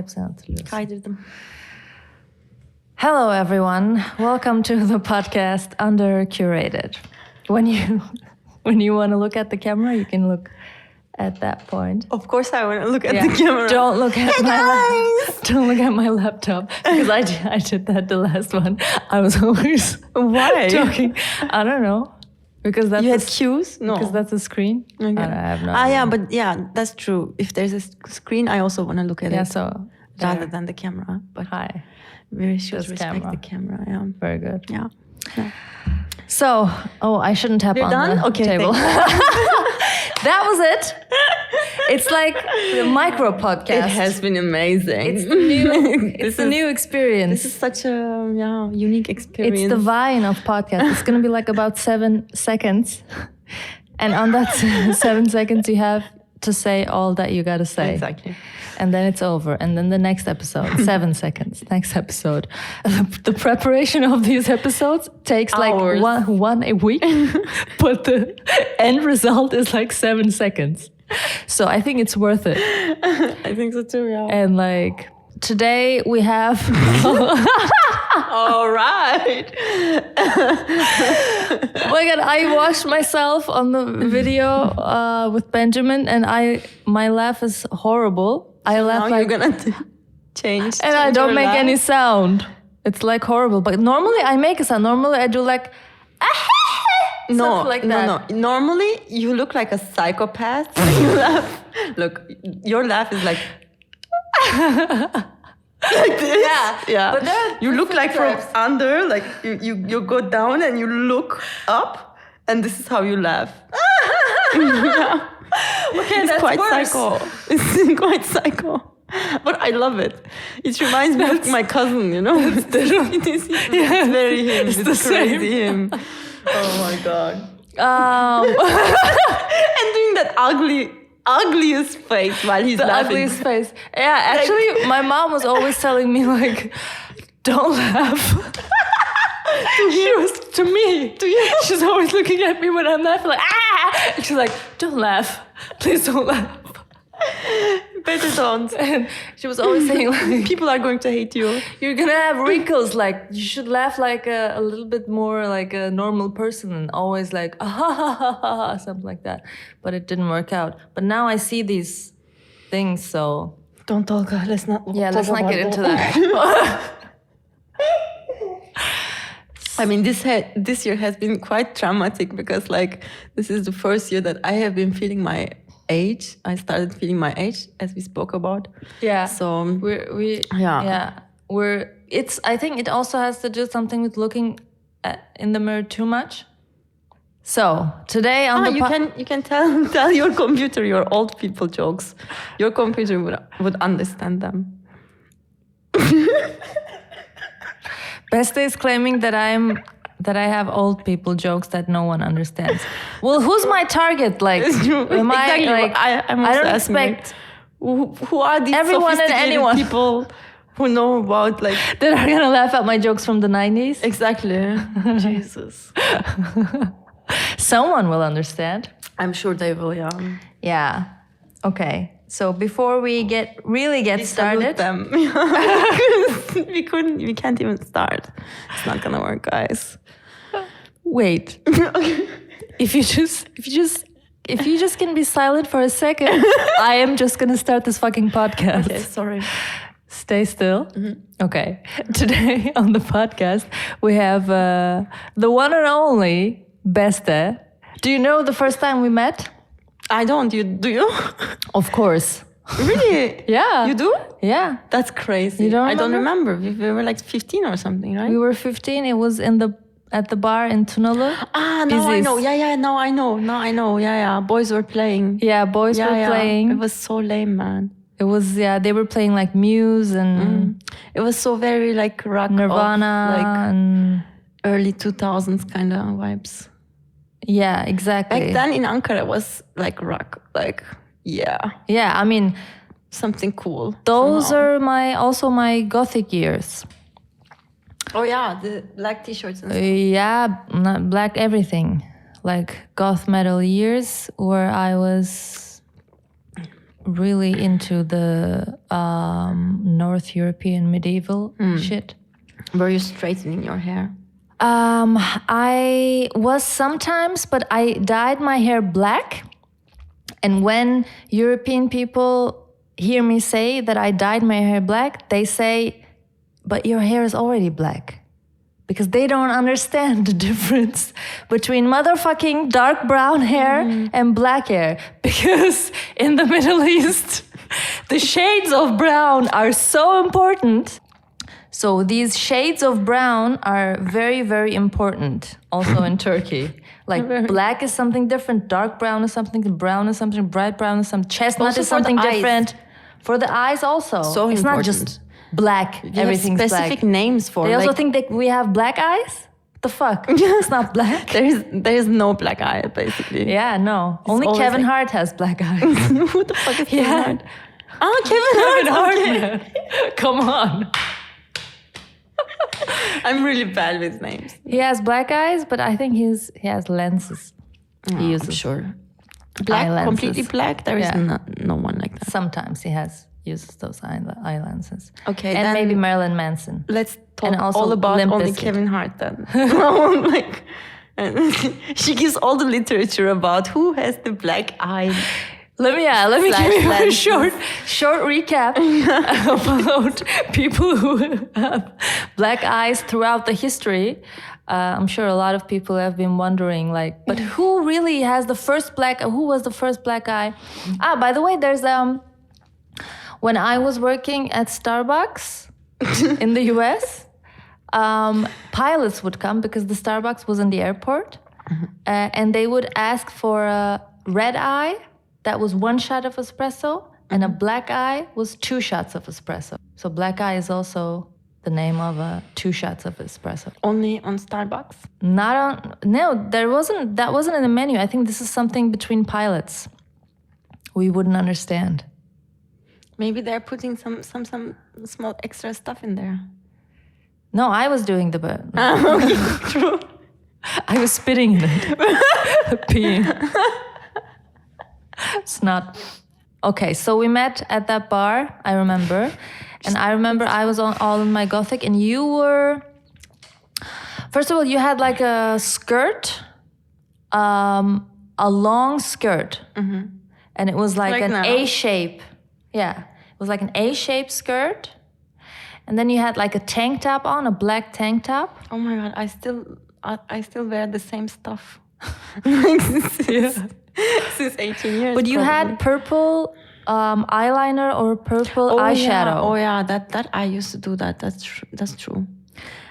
hepsini hatırlıyorsun. Kaydırdım. Hello everyone. Welcome to the podcast Undercurated. When you want to look at the camera, you can look at that point. Of course I want to look at the camera. Don't look at don't look at my laptop because I did that the last one. I was always Why? talking. I don't know. Because that's you had cues? No. Because that's a screen. Okay. I have no idea. Yeah, but yeah, that's true. If there's a screen, I also want to look at it. So rather than the camera. But hi. We should Just respect camera. the camera. Yeah. Very good. Yeah. So, I shouldn't tap You're on done? the Okay, table. That was it. It's like the micro podcast. It has been amazing. It's the new. It's the new experience. This is such a unique experience. It's the Vine of podcast. It's gonna be like about 7 seconds, and on that 7 seconds, you have to say all that you gotta say. Exactly. And then it's over. And then the next episode, 7 seconds. Next episode. The preparation of these episodes takes Hours. like one a week, but the end result is like 7 seconds. So I think it's worth it. I think so too. Yeah. And like today we have. All right. Oh my God, I watched myself on the video with Benjamin, and my laugh is horrible. I laugh Now like you're gonna change. and I don't your make laugh? any sound. It's like horrible. But normally I make a sound. Normally I do like something like that. No. Normally you look like a psychopath when you laugh. Look, your laugh is like like this. Yeah. But there are you look like different from under, like you go down and you look up, and this is how you laugh. Yeah. Okay, It's that's quite worse. psycho. It's quite psycho. But I love it. It reminds me of my cousin, you know? It's very him. It's the same. crazy him. Oh my God. And doing that ugliest face while he's The laughing. ugliest face. Yeah, actually, my mom was always telling me like, don't laugh. To me. She's always looking at me when I'm laughing like, ah! And she's like, don't laugh. Please don't laugh. Better don't. And she was always saying like, People are going to hate you. you're gonna have wrinkles. Like you should laugh like a little bit more like a normal person, and always like ah, ha, ha, ha, ha, ha, something like that. But it didn't work out. But now I see these things, so Don't talk. Let's not. let's not get into that. I mean, this year has been quite traumatic because, like, this is the first year that I have been feeling my age. I started feeling my age, as we spoke about. Yeah. So I think it also has to do something with looking in the mirror too much. So today on you can tell your computer your old people jokes. Your computer would understand them. Beste is claiming that I have old people jokes that no one understands. Well, who's my target? Like, am Exactly. I like? I'm I also don't asking, like, expect who are these everyone and sophisticated anyone people who know about like that are gonna laugh at my jokes from the 90s. exactly. Jesus. Someone will understand. I'm sure they will. Yeah. Yeah. Okay. So before we get started, them. We can't even start. It's not gonna work, guys. wait. If you just can be silent for a second, I am just gonna start this fucking podcast. Okay, sorry. Stay still. Mm-hmm. Okay. Today on the podcast we have the one and only Beste. Do you know the first time we met? I don't. Do you? Of course. Really? Yeah. You do? Yeah. That's crazy. You don't I don't remember? remember. We were like 15 or something, right? We were 15. It was at the bar in Tunalu. Now I know. Yeah. Now I know. Yeah. Boys were playing. Yeah, boys were playing. It was so lame, man. It was, they were playing like Muse and It was so very like rock, Nirvana, like and early 2000s kind of vibes. yeah, exactly. Back then in Ankara it was like rock, like yeah, I mean, something cool. those somehow. are also my gothic years. Oh yeah, the black t-shirts and stuff. Yeah, not black everything, like goth metal years, where I was really into the North European medieval shit. Were you straightening your hair? I was sometimes, but I dyed my hair black. And when European people hear me say that I dyed my hair black, they say, but your hair is already black. Because they don't understand the difference between motherfucking dark brown hair and black hair. Because in the Middle East, the shades of brown are so important. So these shades of brown are very, very important also in Turkey. Like black is something different, dark brown is something, brown is something, bright brown is something, chestnut Also is for the something eyes. different. For the eyes also. So it's important. not just black, You everything's have specific black. names for They also like, think that we have black eyes? The fuck? It's not black. there is no black eye basically. Yeah, no. Only always Kevin like- Hart has black eyes. Who the fuck is Kevin Yeah. Hart? Oh, Kevin Kevin Hart. Hart, okay. man. Come on. I'm really bad with names. He has black eyes, but I think he has lenses. He uses I'm sure. Black, eye completely lenses. black. There is Yeah. no one like that. Sometimes he uses those eye lenses. Okay, and then- maybe Marilyn Manson. Let's talk And also all about Limp only Bizkit. Kevin Hart then. Like, and she gives all the literature about who has the black eye. Let me Slash give you a lenses. short recap about people who have black eyes throughout the history. I'm sure a lot of people have been wondering, like, but who really has the first black? Who was the first black eye? By the way, there's when I was working at Starbucks in the US, pilots would come because the Starbucks was in the airport, and they would ask for a red eye. That was 1 shot of espresso, and a black eye was 2 shots of espresso. So black eye is also the name of 2 shots of espresso. Only on Starbucks. Not on. No, that wasn't in the menu. I think this is something between pilots. We wouldn't understand. Maybe they're putting some small extra stuff in there. No, I was doing the bird. True. I was spitting in it, peeing. It's not okay. So we met at that bar. I remember, and I remember I was all in my gothic, and you were. First of all, you had like a skirt, a long skirt, and it was like an now. A shape. Yeah, it was like an A shaped skirt, and then you had like a tank top on, a black tank top. Oh my god! I still wear the same stuff. Like since 18 years. But you had purple eyeliner or purple eyeshadow. Oh yeah, that I used to do that. That's true.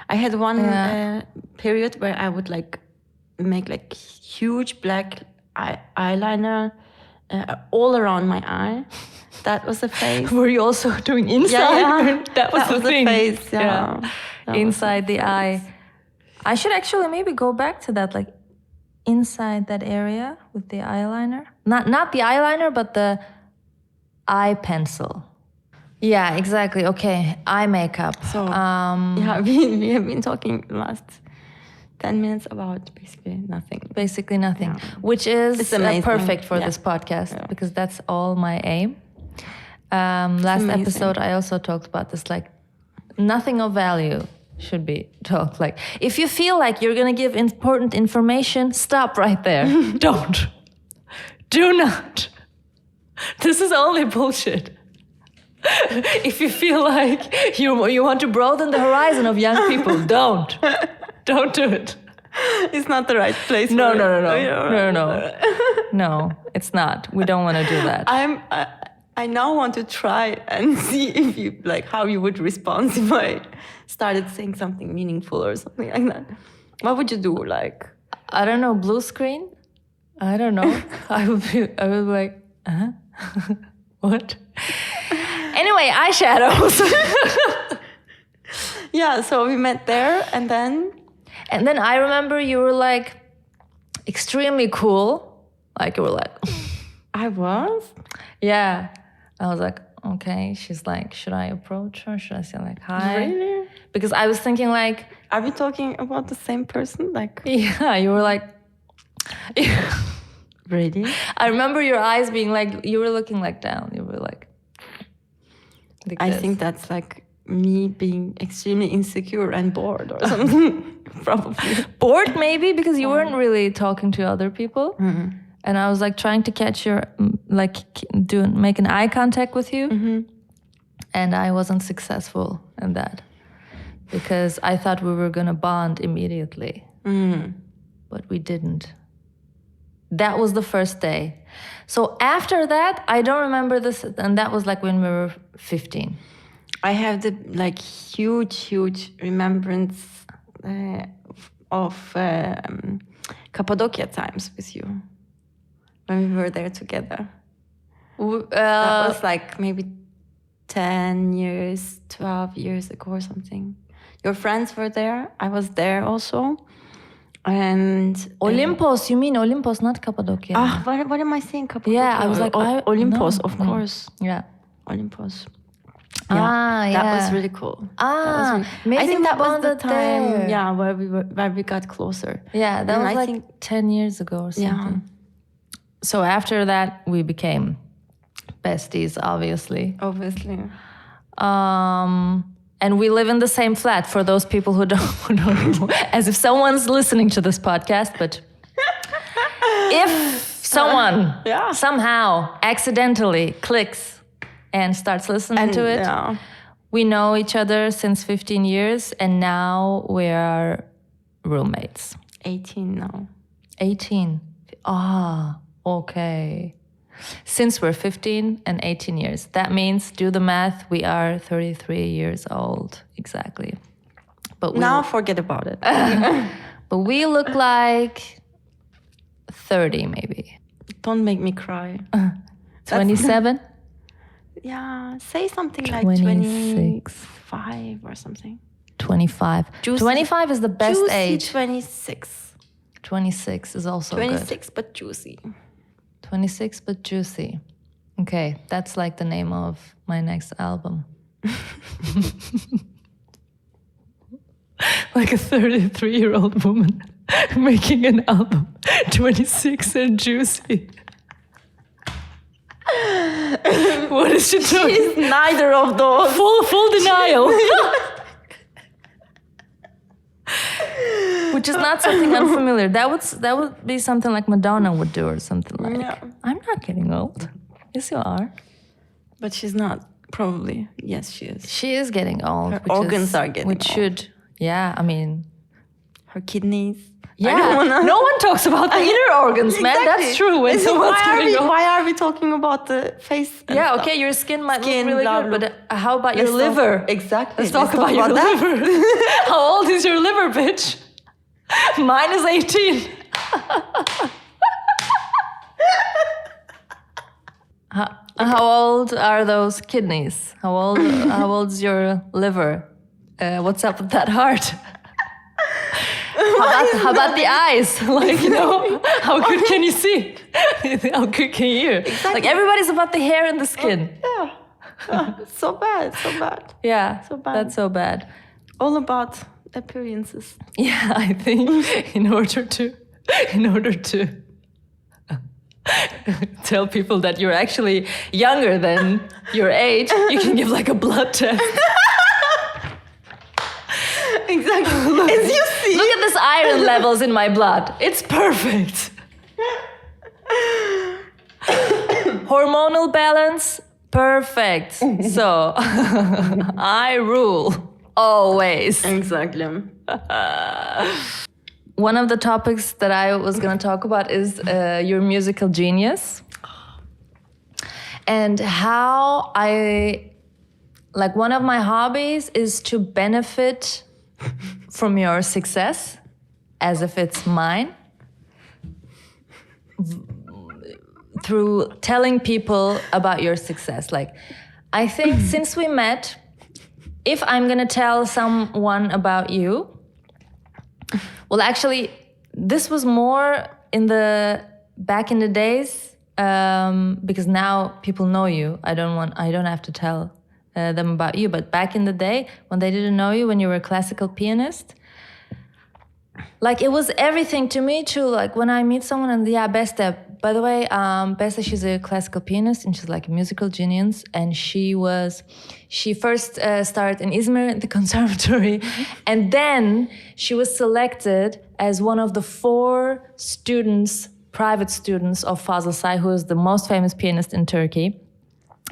I had one period where I would like make like huge black eyeliner all around my eye. That was a phase. Were you also doing inside? Yeah. That was the thing. phase. Yeah. That was Inside the phase. eye. I should actually maybe go back to that, like inside that area with the eyeliner. Not the eyeliner, but the eye pencil. Yeah, exactly. Okay, eye makeup. So yeah, we have been talking the last 10 minutes about basically nothing. Basically nothing, Yeah. which is It's amazing. perfect for Yeah. this podcast Yeah. because that's all my aim. Last amazing. episode, I also talked about this, like nothing of value should be talked. Like if you feel like you're gonna give important information, stop right there. Don't. Do not. This is only bullshit. If you feel like you want to broaden the horizon of young people, don't. Don't do it. It's not the right place. No, for no, no, it. no, Yeah. no, no. It's not. We don't want to do that. I now want to try and see if you like how you would respond if I started saying something meaningful or something like that. What would you do? Like, I don't know. Blue screen. I don't know. I would be like, what? Anyway, eyeshadows. yeah. So we met there, and then I remember you were like extremely cool. Like you were like, I was. yeah. I was like, okay. She's like, should I approach her? Should I say like hi? Really? Because I was thinking like, Are we talking about the same person? Like, yeah. You were like, Really? I remember your eyes being like, you were looking like down. You were like I this. think that's like me being extremely insecure and bored or something. Probably. Bored maybe because you weren't really talking to other people. And I was like trying to catch your, like make an eye contact with you. And I wasn't successful in that because I thought we were going to bond immediately. But we didn't. That was the first day. So after that, I don't remember this. And that was like when we were 15. I have the like huge remembrance of Cappadocia times with you when we were there together. That was like maybe 10 years, 12 years ago or something. Your friends were there. I was there also. And Olympos, you mean Olympos, not Cappadocia? What am I saying? Cappadocia? Yeah, I was like, Olympos, no. of course. Yeah. Olympos. Yeah. That was really cool. Maybe I think that was the bonded time, there. where we got closer. Yeah, that And was I like think 10 years ago or something. Yeah. So after that, we became besties, obviously. And we live in the same flat for those people who don't know. As if someone's listening to this podcast, but if someone somehow accidentally clicks and starts listening to it, we know each other since 15 years and now we are roommates. 18 now. 18. Okay. Since we're 15 and 18 years. That means, do the math, we are 33 years old. Exactly. But now forget about it. But we look like 30 maybe. Don't make me cry. 27? Yeah, say something like 25 or something. 25. Juicy. 25 is the best juicy age. 26. 26 is also 26 good. But juicy. 26 but juicy. Okay, that's like the name of my next album. Like a 33-year-old woman making an album. 26 and juicy. What is she doing? She's neither of those. Full denial. Which is not something unfamiliar. That would be something like Madonna would do or something like. Yeah. I'm not getting old. Yes, you are. But she's not. Probably. Yes, she is. She is getting old. Her organs are getting old. should. Yeah, I mean. Her kidneys. Yeah. No one talks about the inner organs, man. Exactly. That's true. When someone's getting old. Why are we talking about the face? And stuff? Okay, your skin might look really good, but how about your Let's liver? Exactly. Let's talk about your liver. How old is your liver, bitch? Mine is 18. How old are those kidneys? How old's your liver? What's up with that heart? How about the eyes? Like, how good can you see? How good can you hear? Exactly. Like, everybody's about the hair and the skin. So bad. Yeah, so bad. That's so bad. All about appearances. Yeah, I think in order to tell people that you're actually younger than your age, you can give like a blood test. Exactly. As you see. Look at this iron levels in my blood. It's perfect. Hormonal balance, perfect. So, I rule. Always. Exactly. One of the topics that I was going to talk about is your musical genius. And how one of my hobbies is to benefit from your success as if it's mine through telling people about your success. Like, I think since we met, if I'm gonna tell someone about you, well, actually, this was more back in the days, because now people know you. I don't have to tell them about you. But back in the day, when they didn't know you, when you were a classical pianist, like, it was everything to me too. Like, when I meet someone and Beste, By the way, Beste, she's a classical pianist and she's like a musical genius. And she first started in Izmir at the conservatory. And then she was selected as one of the 4 students, private students of Fazıl Say, who is the most famous pianist in Turkey.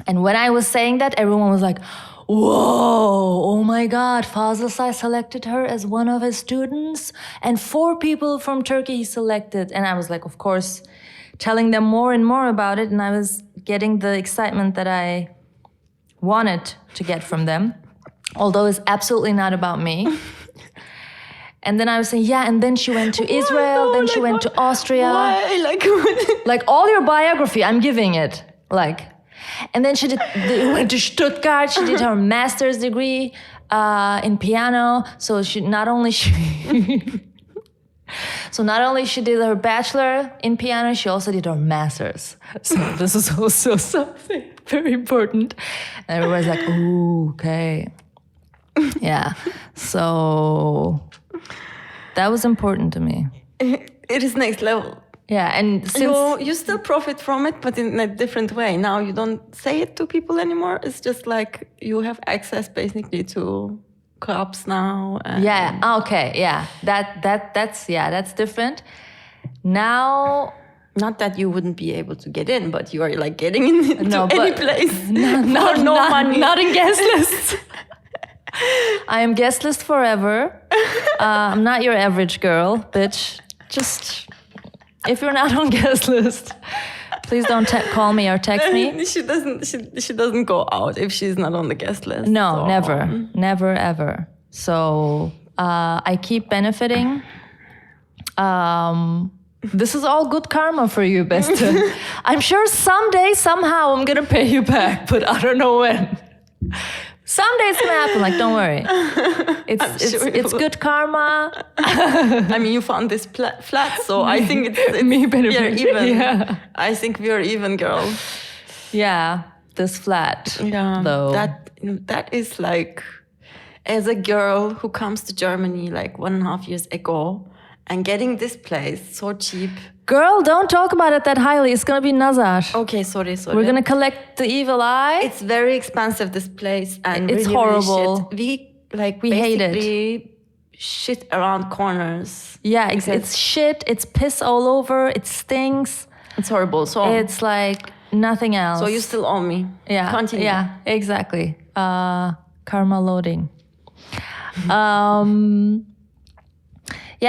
And when I was saying that, everyone was like, whoa, oh my God, Fazıl Say selected her as one of his students. And 4 people from Turkey he selected. And I was like, of course, telling them more and more about it. And I was getting the excitement that I wanted to get from them. Although it's absolutely not about me. And then I was saying, yeah, and then she went to Israel, then she went to Austria. Why? Like all your biography, I'm giving it. And then she went to Stuttgart. She did her master's degree in piano. So not only she did her bachelor in piano, she also did her master's. So this is also something very important. And everybody's like, ooh, okay. Yeah. So that was important to me. It is next level. Yeah, and since you still profit from it, but in a different way. Now you don't say it to people anymore. It's just like you have access basically to clubs now. Yeah. Okay. Yeah. That's different. Now, not that you wouldn't be able to get in, but you are like getting in any place. No money. Not in guest lists. I am guest list forever. I'm not your average girl, bitch. Just if you're not on guest list, please don't call me or text me. She doesn't go out if she's not on the guest list. No, never, ever. So I keep benefiting. This is all good karma for you, Beste. I'm sure someday, somehow, I'm gonna pay you back, but I don't know when. Someday it's gonna happen. Like, don't worry. It's good karma. I mean, you found this flat, so I think it's me we are even. Yeah. I think we are even, girl. Yeah, this flat. Yeah, though. That is like, as a girl who comes to Germany like 1.5 years ago and getting this place so cheap. Girl, don't talk about it that highly. It's gonna be nazar. Okay, sorry. We're gonna collect the evil eye. It's very expensive, this place, and it's really, horrible. Really we hate it. Shit around corners. Yeah, it's shit. It's piss all over. It stinks. It's horrible. So it's like nothing else. So you still owe me. Yeah. Continue. Yeah. Exactly. Karma loading.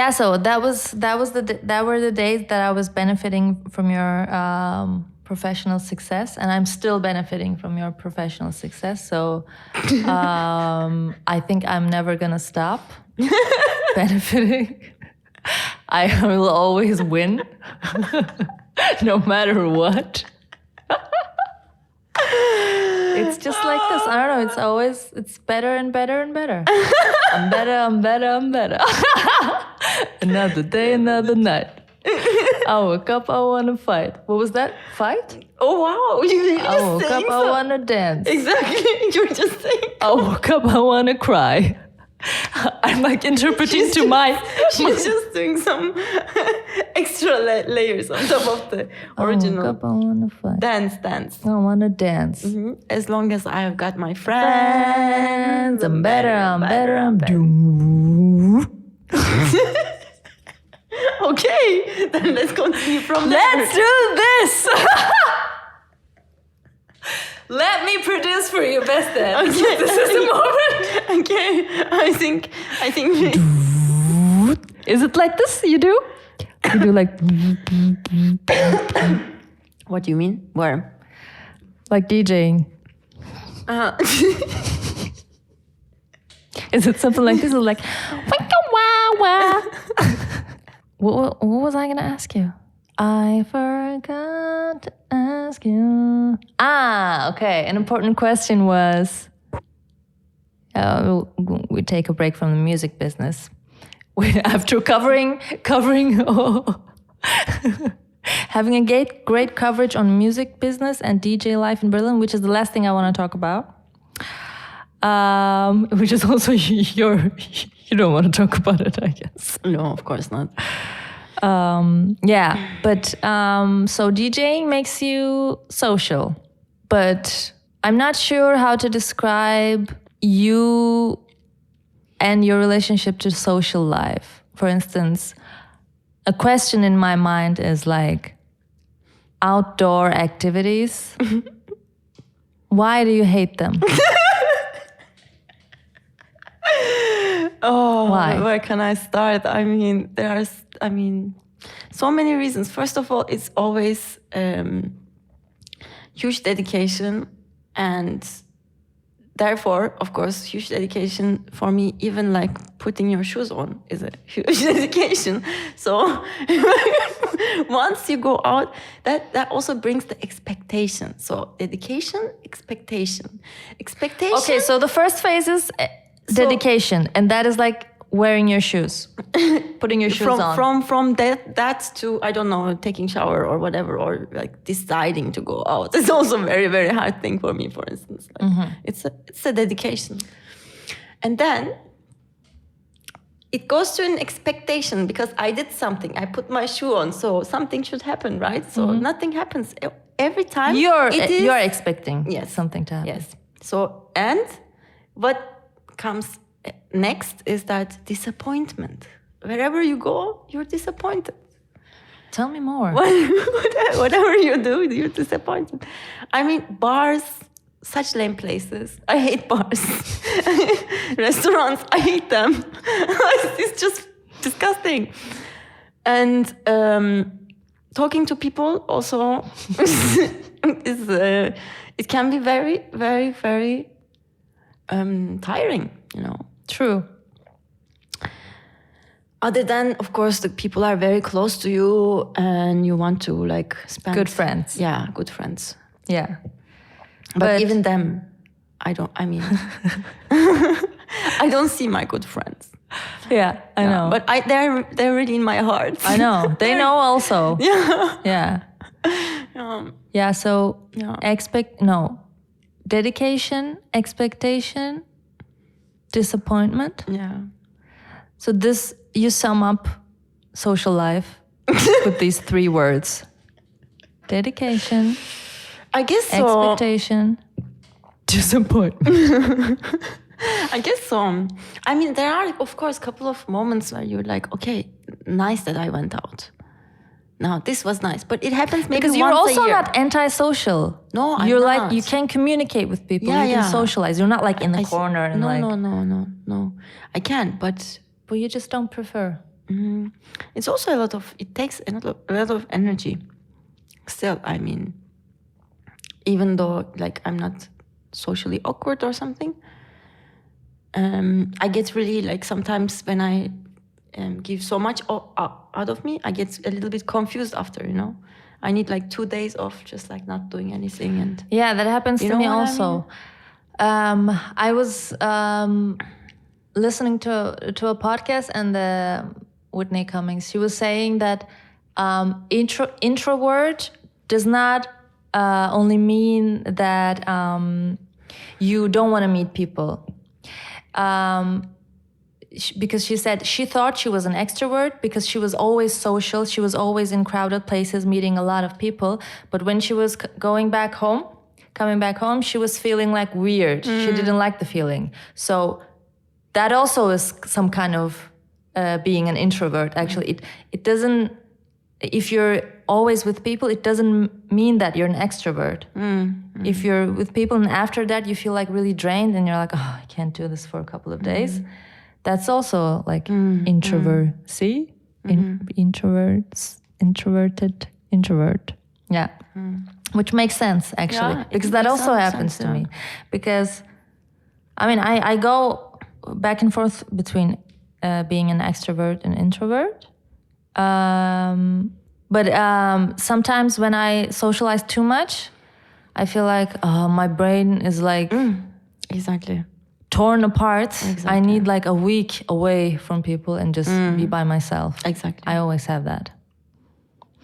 Yeah, so that were the days that I was benefiting from your professional success, and I'm still benefiting from your professional success. So I think I'm never gonna stop benefiting. I will always win, no matter what. It's just like this. I don't know. It's better and better and better. I'm better. Another day, another night. I woke up, I want to fight. What was that? Fight? Oh, wow. I woke up, I want to dance. Exactly. You're just saying. I woke up, I want to cry. I'm like interpreting to my... She's just doing some extra layers on top of the original. I woke up, I want to fight. Dance. I want to dance. Mm-hmm. As long as I have got my friends, I'm better. Okay, then let's continue from there. Let's do this! Let me produce for you, Beste. Okay. This is the moment. Okay, I think. Is it like this? You do? You do like. What do you mean? Where? Like DJing. Is it something like this? Is like. What was I gonna ask you? I forgot to ask you. Okay. An important question was, we take a break from the music business. After covering, having a great coverage on music business and DJ life in Berlin, which is the last thing I want to talk about. Which is also you don't want to talk about it, I guess. No, of course not. But so DJing makes you social, but I'm not sure how to describe you and your relationship to social life. For instance, a question in my mind is like outdoor activities. Why do you hate them? Why? Where can I start? I mean, so many reasons. First of all, it's always huge dedication, and therefore, of course, huge dedication for me. Even like putting your shoes on is a huge dedication. So once you go out, that also brings the expectation. So dedication, expectation. Okay, so the first phase is dedication, and that is like wearing your shoes, putting your shoes on. From that to, I don't know, taking shower or whatever, or like deciding to go out. It's also a very, very hard thing for me, for instance. Like, it's a dedication. And then it goes to an expectation, because I did something. I put my shoe on, so something should happen, right? So nothing happens. Every time You're expecting something to happen. Yes. So, and what comes next is that disappointment. Wherever you go, you're disappointed. Tell me more. Whatever you do, you're disappointed. I mean, bars, such lame places. I hate bars. Restaurants, I hate them. It's just disgusting. And talking to people also is it can be very, very, very tiring, you know. True. Other than, of course, the people are very close to you and you want to like spend... Good friends. Yeah, good friends. Yeah. But even them, I don't see my good friends. Yeah, I know. But they're really in my heart. I know. They know also. Yeah. Yeah. So dedication, expectation, disappointment. Yeah. So this, you sum up social life with these 3 words: dedication, I guess so. expectation, disappointment. I guess so. I mean, there are, of course, a couple of moments where you're like, okay, nice that I went out. Now, this was nice. But it happens maybe because once a year. Because you're also not antisocial. No, I'm You're not. like, you can communicate with people. You can socialize. You're not like in the corner and No. I can, but you just don't prefer. It's also it takes a lot of energy. Still, I mean, even though like I'm not socially awkward or something, I get really like sometimes when I give so much out of me, I get a little bit confused after, you know. I need like 2 days of just like not doing anything. And yeah, that happens to me also. I mean? I was listening to a podcast, and Whitney Cummings, she was saying that introvert does not only mean that you don't want to meet people. Because she said she thought she was an extrovert because she was always social. She was always in crowded places, meeting a lot of people. But when she was coming back home, she was feeling like weird. She didn't like the feeling. So that also is some kind of being an introvert. Actually, it doesn't. If you're always with people, it doesn't mean that you're an extrovert. If you're with people and after that you feel like really drained and you're like, oh, I can't do this for a couple of days. That's also like introverted introvert. Yeah. Which makes sense actually, because that also happens to me. Because I mean, I go back and forth between being an extrovert and introvert. But sometimes when I socialize too much, I feel like my brain is like exactly torn apart. Exactly. I need like a week away from people and just be by myself. Exactly. I always have that.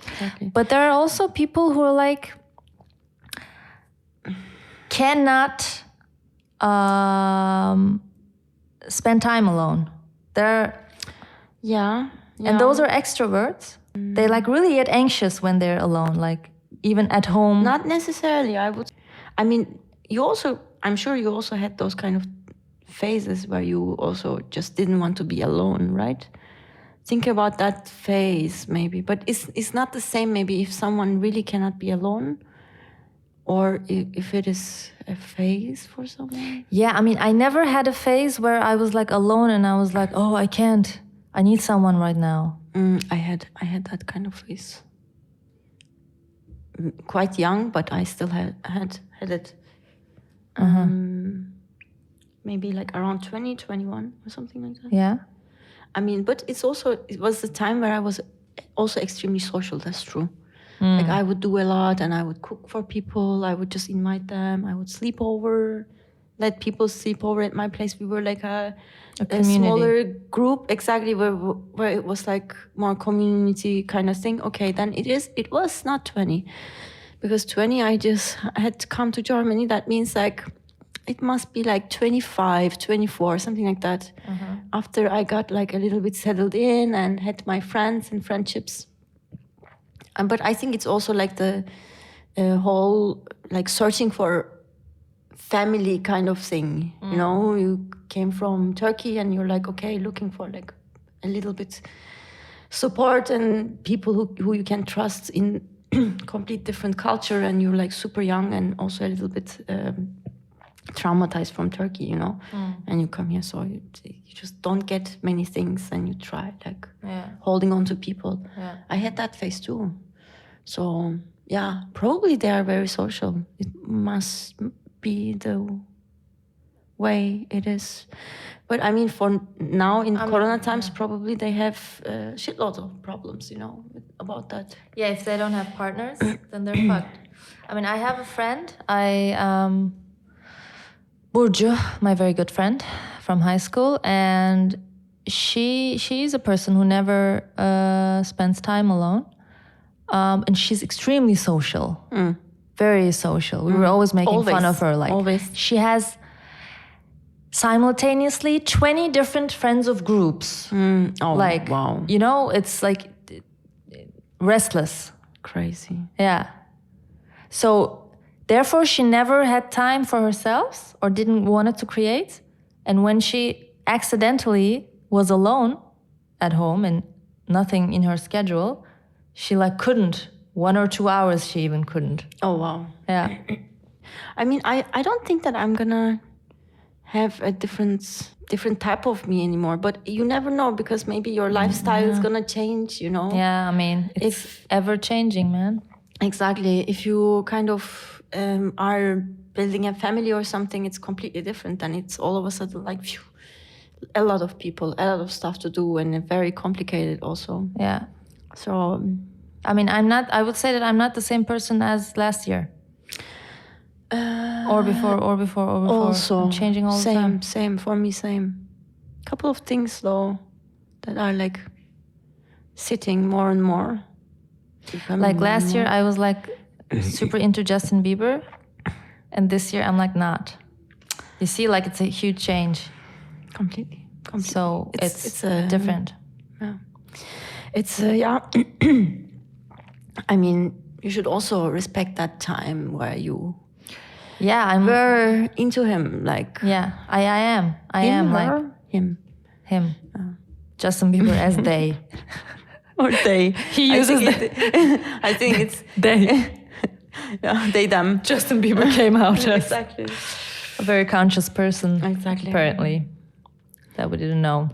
Exactly. But there are also people who are like cannot spend time alone. Yeah. And those are extroverts. They like really get anxious when they're alone, like even at home. Not necessarily. I mean, I'm sure you also had those kind of phases where you also just didn't want to be alone, right? Think about that phase maybe, but it's not the same maybe if someone really cannot be alone, or if it is a phase for someone. Yeah, I mean, I never had a phase where I was like alone and I was like, oh, I can't. I need someone right now. I had that kind of phase. Quite young, but I still had it. Maybe like around 20, 21 or something like that. Yeah. I mean, but it was the time where I was also extremely social. That's true. Like I would do a lot and I would cook for people. I would just invite them. I would sleep over, let people sleep over at my place. We were like a smaller group, exactly, where it was like more community kind of thing. Okay, then it was not 20, because 20 I just had to come to Germany. That means like it must be like 25, 24, something like that. After I got like a little bit settled in and had my friends and friendships. But I think it's also like the whole like searching for family kind of thing. You know, you came from Turkey and you're like, okay, looking for like a little bit support and people who you can trust in complete different culture, and you're like super young and also a little bit traumatized from Turkey, you know, and you come here, so you just don't get many things, and you try like holding on to people. I had that phase too. So yeah, probably they are very social. It must be the way it is. But I mean, for now in Corona times, probably they have shitloads of problems, you know, about that. Yeah, if they don't have partners, then they're fucked. I mean, I have a friend. Burcu, my very good friend from high school, and she's a person who never spends time alone, and she's extremely social, very social. We were always making fun of her. Like she has simultaneously 20 different friends of groups. Oh, like wow! You know, it's like restless, crazy. Yeah. So. Therefore, she never had time for herself or didn't want it to create. And when she accidentally was alone at home and nothing in her schedule, she like couldn't. 1 or 2 hours she even couldn't. Oh, wow. Yeah. I mean, I don't think that I'm gonna have a different type of me anymore. But you never know, because maybe your lifestyle is gonna change, you know? Yeah, I mean, it's ever changing, man. Exactly. If you kind of are building a family or something, it's completely different. And it's all of a sudden like phew, a lot of people, a lot of stuff to do, and very complicated also. Yeah. So, I mean, I would say that I'm not the same person as last year. Or before. Also, I'm changing all the time. Same for me, same. Couple of things though that are like sitting more and more. Like last year, I was like super into Justin Bieber, and this year I'm like not. You see, like it's a huge change. Completely. So it's different. Yeah. It's yeah. I mean, you should also respect that time where you. Yeah, I'm. Were into him, like. Yeah, I am. I am her? like him. Justin Bieber as they. Or they. He uses I think it's they. Yeah, they them. Justin Bieber came out as exactly a very conscious person. Exactly. Apparently, that we didn't know.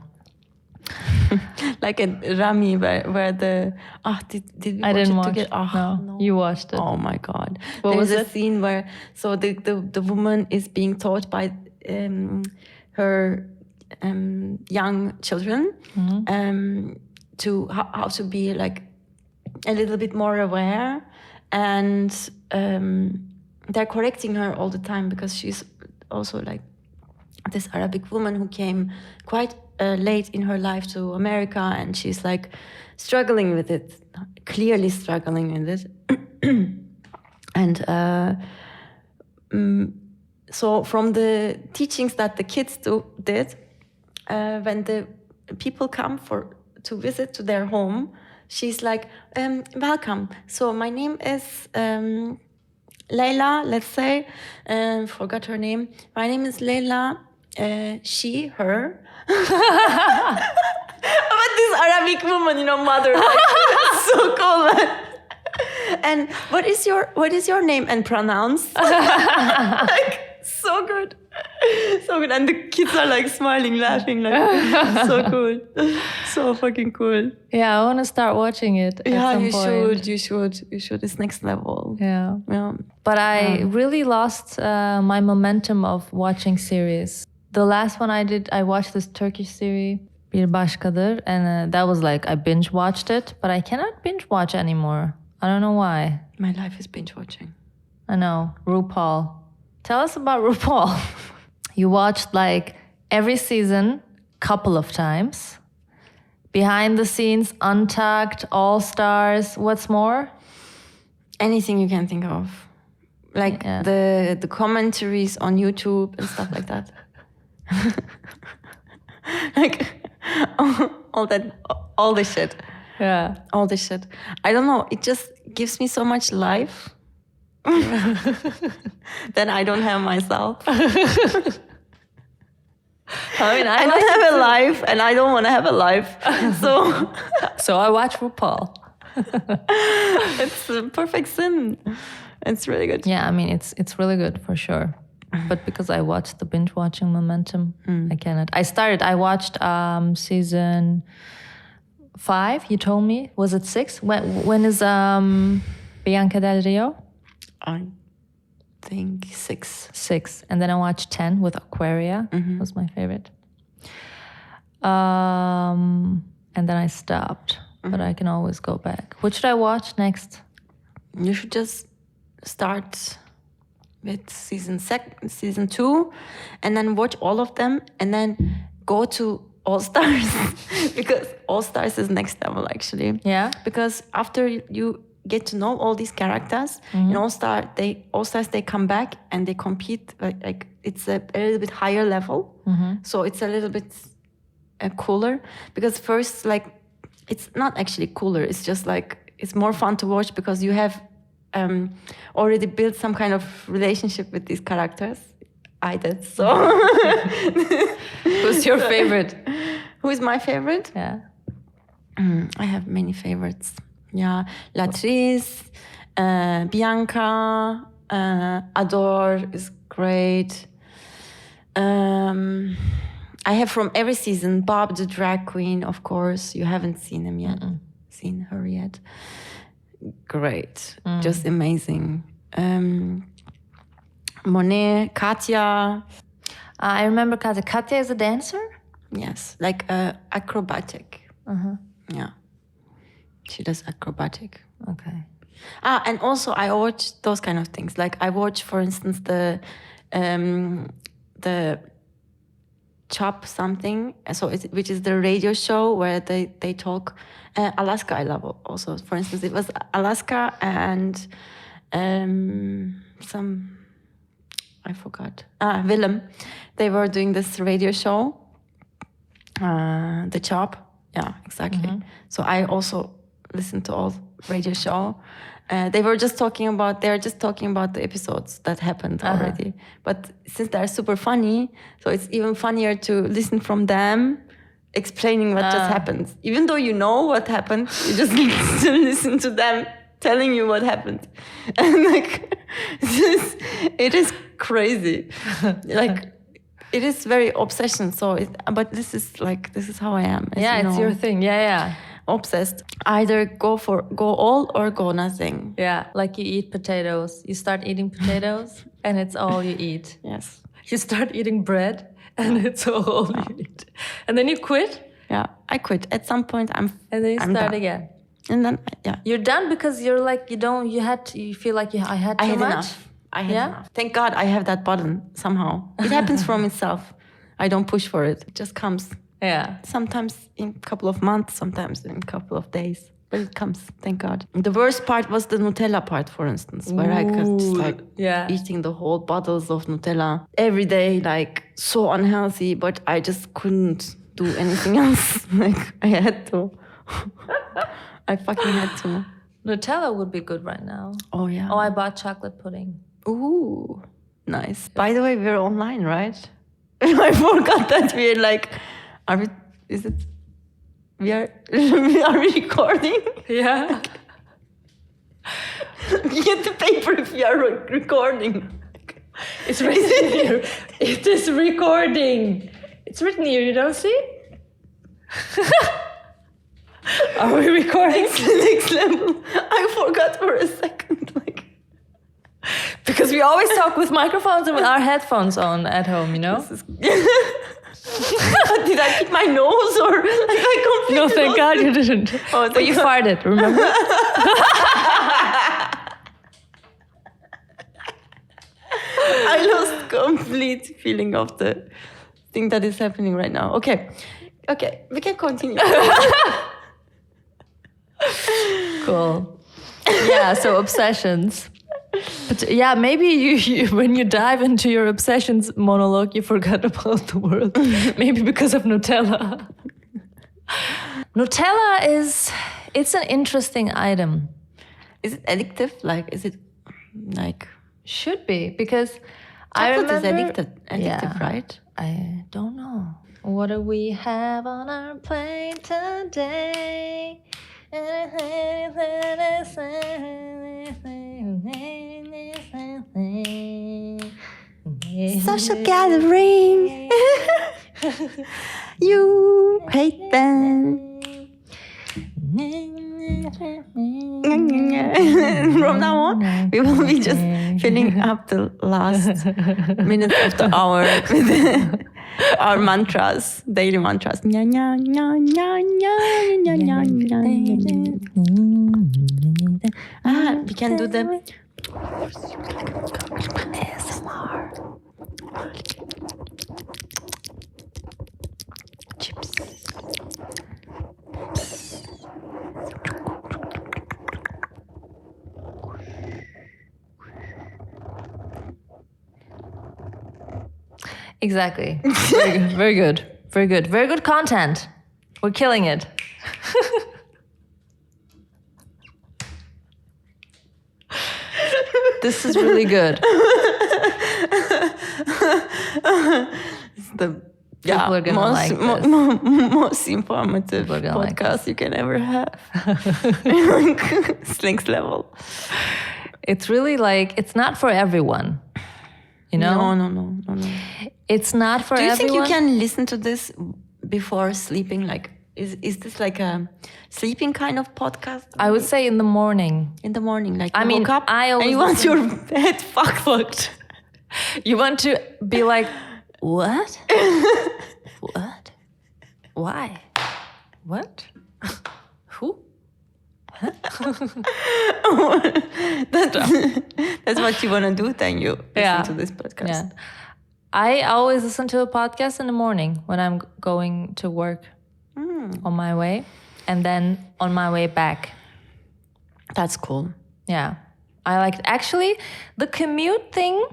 Like a Rami, where the did we watch didn't it watch. together? No, you watched it. Oh my God! What was There's it? a scene where the woman is being taught by her young children to how to be like a little bit more aware, and they're correcting her all the time because she's also like this Arabic woman who came quite late in her life to America, and she's like struggling with it, clearly struggling with it. And so from the teachings that the kids did, when the people come to visit to their home, she's like, welcome. So my name is Leila, let's say. Forgot her name. My name is Leila. She, her. But this Arabic woman, mother, like, so cool, man. And what is your name and pronouns? Like, so good. So good. And the kids are like smiling, laughing, like so cool. So fucking cool. Yeah, I want to start watching it. Yeah, at some you point. should. It's next level. Yeah. Yeah. But I really lost my momentum of watching series. The last one I watched this Turkish series, Bir Başkadır, and that was like, I binge watched it, but I cannot binge watch anymore. I don't know why. My life is binge watching. I know. RuPaul. Tell us about RuPaul. You watched like every season, couple of times. Behind the scenes, Untucked, All Stars. What's more? Anything you can think of. Like the commentaries on YouTube and stuff like that. Like all the shit. Yeah. All the shit. I don't know. It just gives me so much life. Then I don't have myself. I mean, I don't have a life, and I don't want to have a life. So I watch RuPaul. It's a perfect sin. It's really good. Yeah, I mean, it's really good for sure. But because I watched the binge watching momentum, I cannot. I watched season 5. You told me, was it 6? When is Bianca Del Rio? I think 6. 6, and then I watched 10 with Aquaria. Was my favorite. And then I stopped, but I can always go back. What should I watch next? You should just start with season 2, and then watch all of them, and then go to All Stars because All Stars is next level actually. Yeah. Because after you get to know all these characters in All Stars, they come back and they compete. Like it's a little bit higher level, so it's a little bit cooler. Because first, like, it's not actually cooler. It's just like it's more fun to watch because you have already built some kind of relationship with these characters. I did so. Who's your favorite? Who is my favorite? Yeah. I have many favorites. Yeah, Latrice, Bianca, Adore is great. I have from every season Bob the drag queen, of course. You haven't seen him yet. Seen her yet. Great, just amazing. Monet, Katya. I remember Katya. Katya is a dancer? Yes, like acrobatic. Yeah, she does acrobatic. Okay. And also I watch those kind of things. Like I watch, for instance, the Chop something. So which is the radio show where they talk. Alaska, I love also. For instance, it was Alaska and some, I forgot. Willem. They were doing this radio show. The Chop. Yeah, exactly. So I also listen to all radio show. They're just talking about the episodes that happened already. But since they're super funny, so it's even funnier to listen from them explaining what just happened. Even though you know what happened, you just listen to them telling you what happened. And like, it is crazy. Like, it is very obsession. So, but this is how I am. Yeah, it's your thing. Yeah. Obsessed. Either go all or go nothing. Yeah, like you eat potatoes. You start eating potatoes and it's all you eat. Yes. You start eating bread and it's all you eat. And then you quit. Yeah, I quit. At some point And then you start done. again. And then, yeah. You're done because you're like, you feel like I had too much? Enough. I had enough. Thank God I have that button somehow. It happens from itself. I don't push for it. It just comes. Yeah. Sometimes in a couple of months, sometimes in a couple of days. But it comes, thank God. The worst part was the Nutella part, for instance, where I could eating the whole bottles of Nutella every day, like so unhealthy, but I just couldn't do anything else. Like I had to. I fucking had to. Nutella would be good right now. Oh, yeah. Oh, I bought chocolate pudding. Ooh, nice. By the way, we're online, right? I forgot that we're like, are we, is it, are we recording? Yeah. Get the paper if we are recording. It's written here. It is recording. It's written here, you don't see? Are we recording? Next level. I forgot for a second. Like, because we always talk with microphones and with our headphones on at home, you know? did I pick my nose or like I completely No, thank lost God it? you didn't. Oh, But you farted, remember? I lost complete feeling of the thing that is happening right now. Okay, we can continue. Cool. Yeah, so obsessions. But yeah, maybe you when you dive into your obsessions monologue, you forgot about the world. Maybe because of Nutella. Nutella it's an interesting item. Is it addictive? Like, is it like Should be, because I chocolate remember... is addictive, right? I don't know. What do we have on our plate today? Social gathering. You hate them. From now on, we will be just filling up the last minutes of the hour with our mantras, daily mantras. We can do the ASMR. Chips. Exactly. Very good. Very good. Very good. Very good content. We're killing it. This is really good. It's the People are gonna like this. most informative podcast you can ever have. Slings level. It's really like, it's not for everyone. You know? No. It's not for everyone. Do you think you can listen to this before sleeping? Like, is this like a sleeping kind of podcast? I would say in the morning. In the morning, like I you mean, woke up I always and you want listen- your head fucked. You want to be like, what? What? Why? What? Who? That's what you want to do. Then you listen to this podcast. Yeah. I always listen to a podcast in the morning when I'm going to work on my way, and then on my way back. That's cool. Yeah. I like, actually, the commute thing.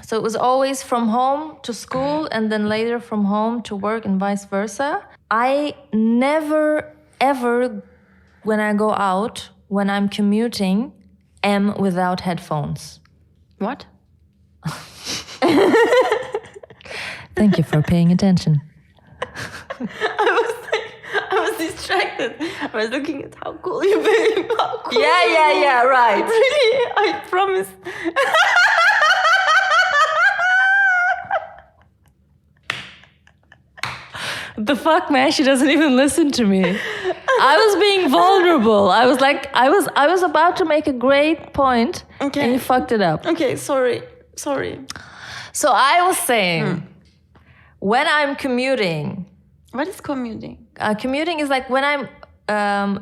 So it was always from home to school and then later from home to work and vice versa. I never, ever, when I go out, when I'm commuting, am without headphones. What? Thank you for paying attention. I was distracted. I was looking at how cool you babe. How cool Yeah, right. Really, I promise. The fuck, man? She doesn't even listen to me. I was being vulnerable. I was like, I was about to make a great point, and you fucked it up. Okay, sorry. So I was saying, when I'm commuting. What is commuting? Commuting is like when I'm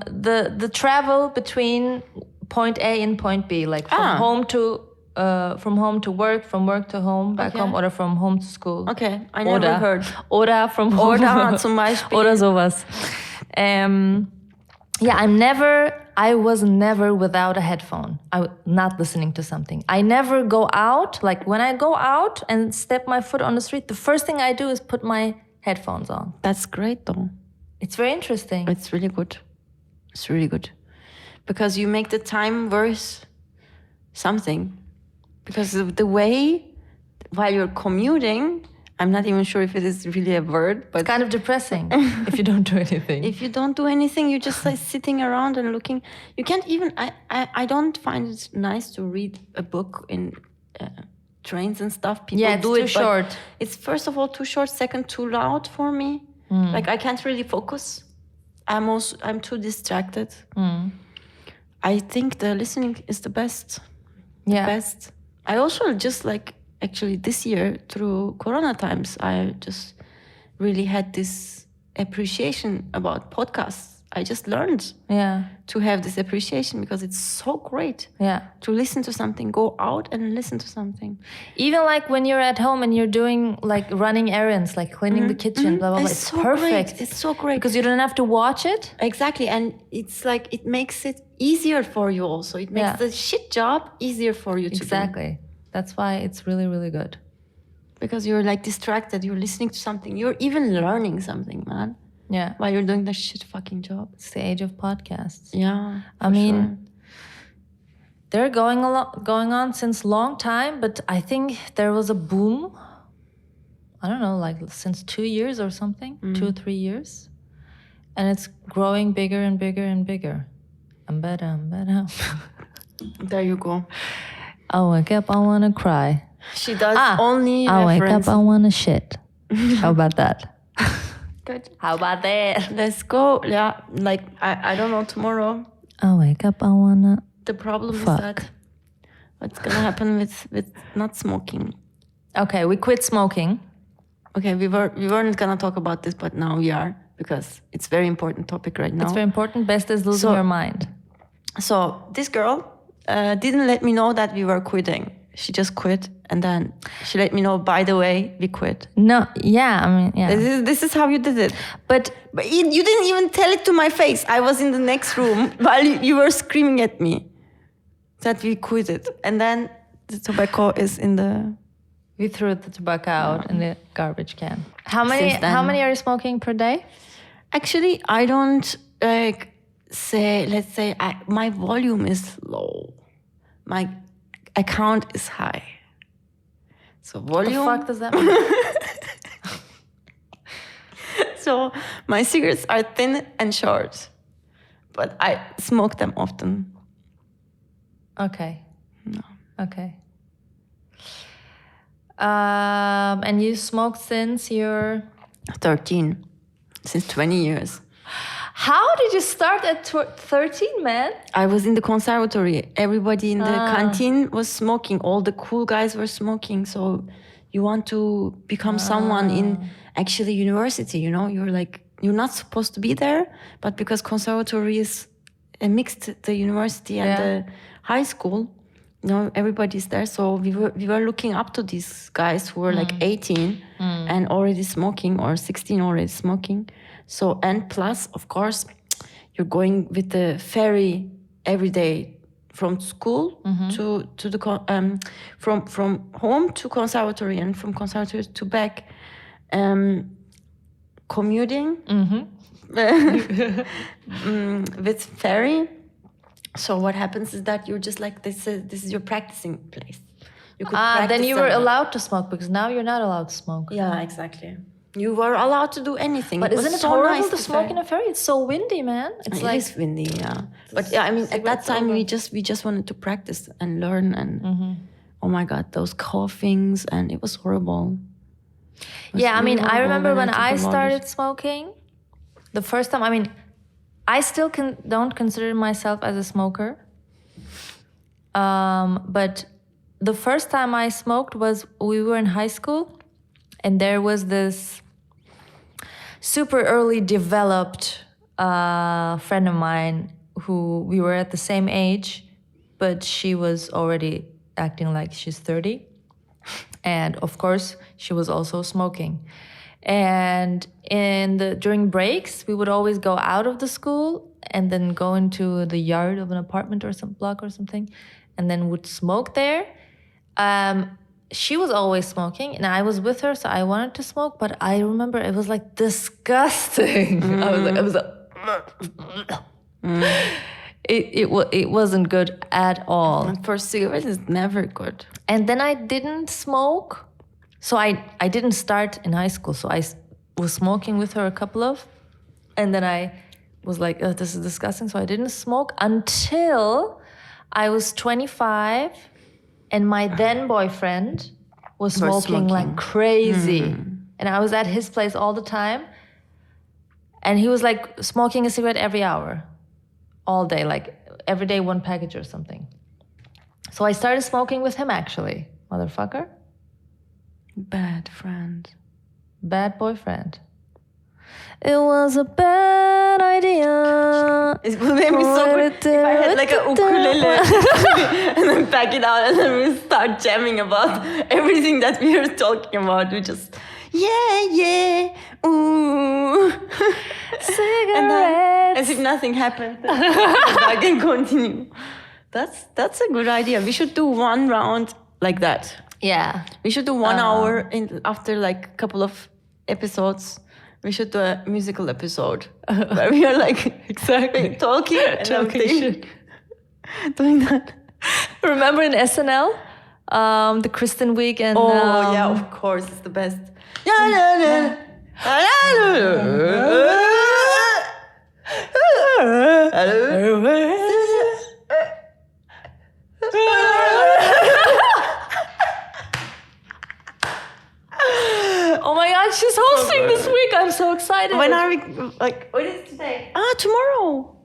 the travel between point A and point B, like from home to work, from work to home, back home, oder from home to school. Okay, I never heard. Oder from home. Oder zum Beispiel. Oder sowas. Yeah, I was never without a headphone. Not listening to something. I never go out. Like when I go out and step my foot on the street, the first thing I do is put my headphones on. That's great though. It's very interesting. It's really good. It's really good. Because you make the time worth something. Because of the way, while you're commuting, I'm not even sure if it is really a word, but it's kind of depressing if you don't do anything. If you don't do anything, you're just like sitting around and looking. You can't even. I don't find it nice to read a book in trains and stuff. People it's do too it, short. But it's first of all too short. Second, too loud for me. Like I can't really focus. I'm too distracted. I think the listening is the best. Best. I also just like actually this year through Corona times, I just really had this appreciation about podcasts. I just learned to have this appreciation because it's so great to listen to something, go out and listen to something. Even like when you're at home and you're doing like running errands, like cleaning the kitchen, blah, blah, blah. It's so perfect. Great. It's so great. Because you don't have to watch it. Exactly. And it's like, it makes it easier for you also. It makes the shit job easier for you to do. Exactly. That's why it's really, really good. Because you're like distracted. You're listening to something. You're even learning something, man. Yeah. While you're doing the shit fucking job. It's the age of podcasts. Yeah. I mean, they're going on since long time, but I think there was a boom. I don't know, like since 2 years or something, 2 or 3 years. And it's growing bigger and bigger and bigger. And better and better. There you go. I wake up, I want to cry. She does only I reference. wake up, I want to shit. How about that? Good. How about that? Let's go. Yeah, like, I don't know, tomorrow. I wake up, I want to The problem fuck. is that what's going to happen with not smoking. Okay, we quit smoking. Okay, we weren't going to talk about this, but now we are. Because it's a very important topic right now. It's very important. Best is losing your mind. So this girl didn't let me know that we were quitting. She just quit, and then she let me know, by the way, we quit. No, I mean, This is how you did it. But you didn't even tell it to my face. I was in the next room while you were screaming at me that we quit it. And then the tobacco is in the... We threw the tobacco out in the garbage can. How many are you smoking per day? Actually, I don't say, let's say, my volume is low. My account is high. So volume... What the fuck does that mean? So my cigarettes are thin and short. But I smoke them often. Okay. No. Okay. And you smoked since you're... 13. Since 20 years. How did you start at 13, man? I was in the conservatory. Everybody in the canteen was smoking. All the cool guys were smoking. So you want to become someone in actually university, you know? You're not supposed to be there, but because conservatory is mixed, the university and the high school, you know, everybody's there. So we were looking up to these guys who were like 18 and already smoking, or 16 already smoking. So, and plus, of course, you're going with the ferry every day from school to the from home to conservatory, and from conservatory to back, commuting with ferry. So what happens is that you're just like, this is your practicing place. You could then you were somewhere. allowed to smoke, because now you're not allowed to smoke. Yeah, exactly. You were allowed to do anything. But isn't it so horrible nice to smoke in a ferry? It's so windy, man. It is windy, yeah. But yeah, I mean, at that time we just wanted to practice and learn, and oh my God, those coughings, and it was horrible. I mean, I remember when I started smoking, the first time, I mean, I still don't consider myself as a smoker. But the first time I smoked was, we were in high school, and there was this super early developed friend of mine who we were at the same age, but she was already acting like she's 30. And of course, she was also smoking. And during breaks, we would always go out of the school and then go into the yard of an apartment or some block or something, and then would smoke there. She was always smoking, and I was with her, so I wanted to smoke, but I remember it was like disgusting. I was like, It wasn't good at all. And for cigarettes, it's never good. And then I didn't smoke. So I didn't start in high school. So I was smoking with her a couple of. And then I was like, oh, this is disgusting. So I didn't smoke until I was 25. And my then boyfriend was smoking like crazy. And I was at his place all the time. And he was like smoking a cigarette every hour. All day, like every day one package or something. So I started smoking with him actually, motherfucker. Bad friend. Bad boyfriend. It was a bad idea. It would make me so good if I had like a ukulele and then pack it out and then we start jamming about everything that we were talking about. We just, yeah, ooh. Cigarettes. And then, as if nothing happened, I can continue. That's a good idea. We should do one round like that. Yeah. We should do 1 hour after like a couple of episodes. We should do a musical episode where we are like exactly talking and talking doing that. Remember in SNL, the Kristen Wiig and yeah, of course, it's the best. Yeah. Oh my God, she's hosting this week. I'm so excited. When are we like? What is today? Tomorrow.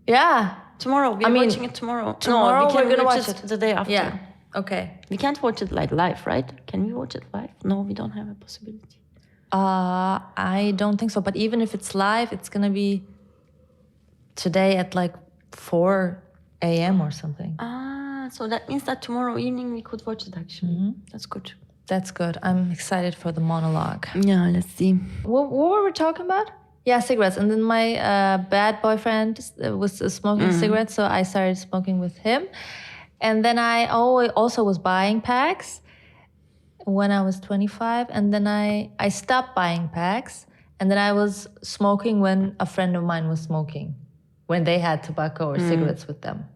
Yeah. Tomorrow. We're watching it tomorrow. Tomorrow no, we're gonna watch it the day after. Yeah. Okay. We can't watch it like live, right? Can we watch it live? No, we don't have a possibility. I don't think so. But even if it's live, it's gonna be today at like 4 a.m. or something. So that means that tomorrow evening we could watch it actually. That's good. That's good. I'm excited for the monologue. Yeah, let's see. What were we talking about? Yeah, cigarettes. And then my bad boyfriend was smoking cigarettes, so I started smoking with him. And then I also was buying packs when I was 25. And then I stopped buying packs. And then I was smoking when a friend of mine was smoking, when they had tobacco or cigarettes with them.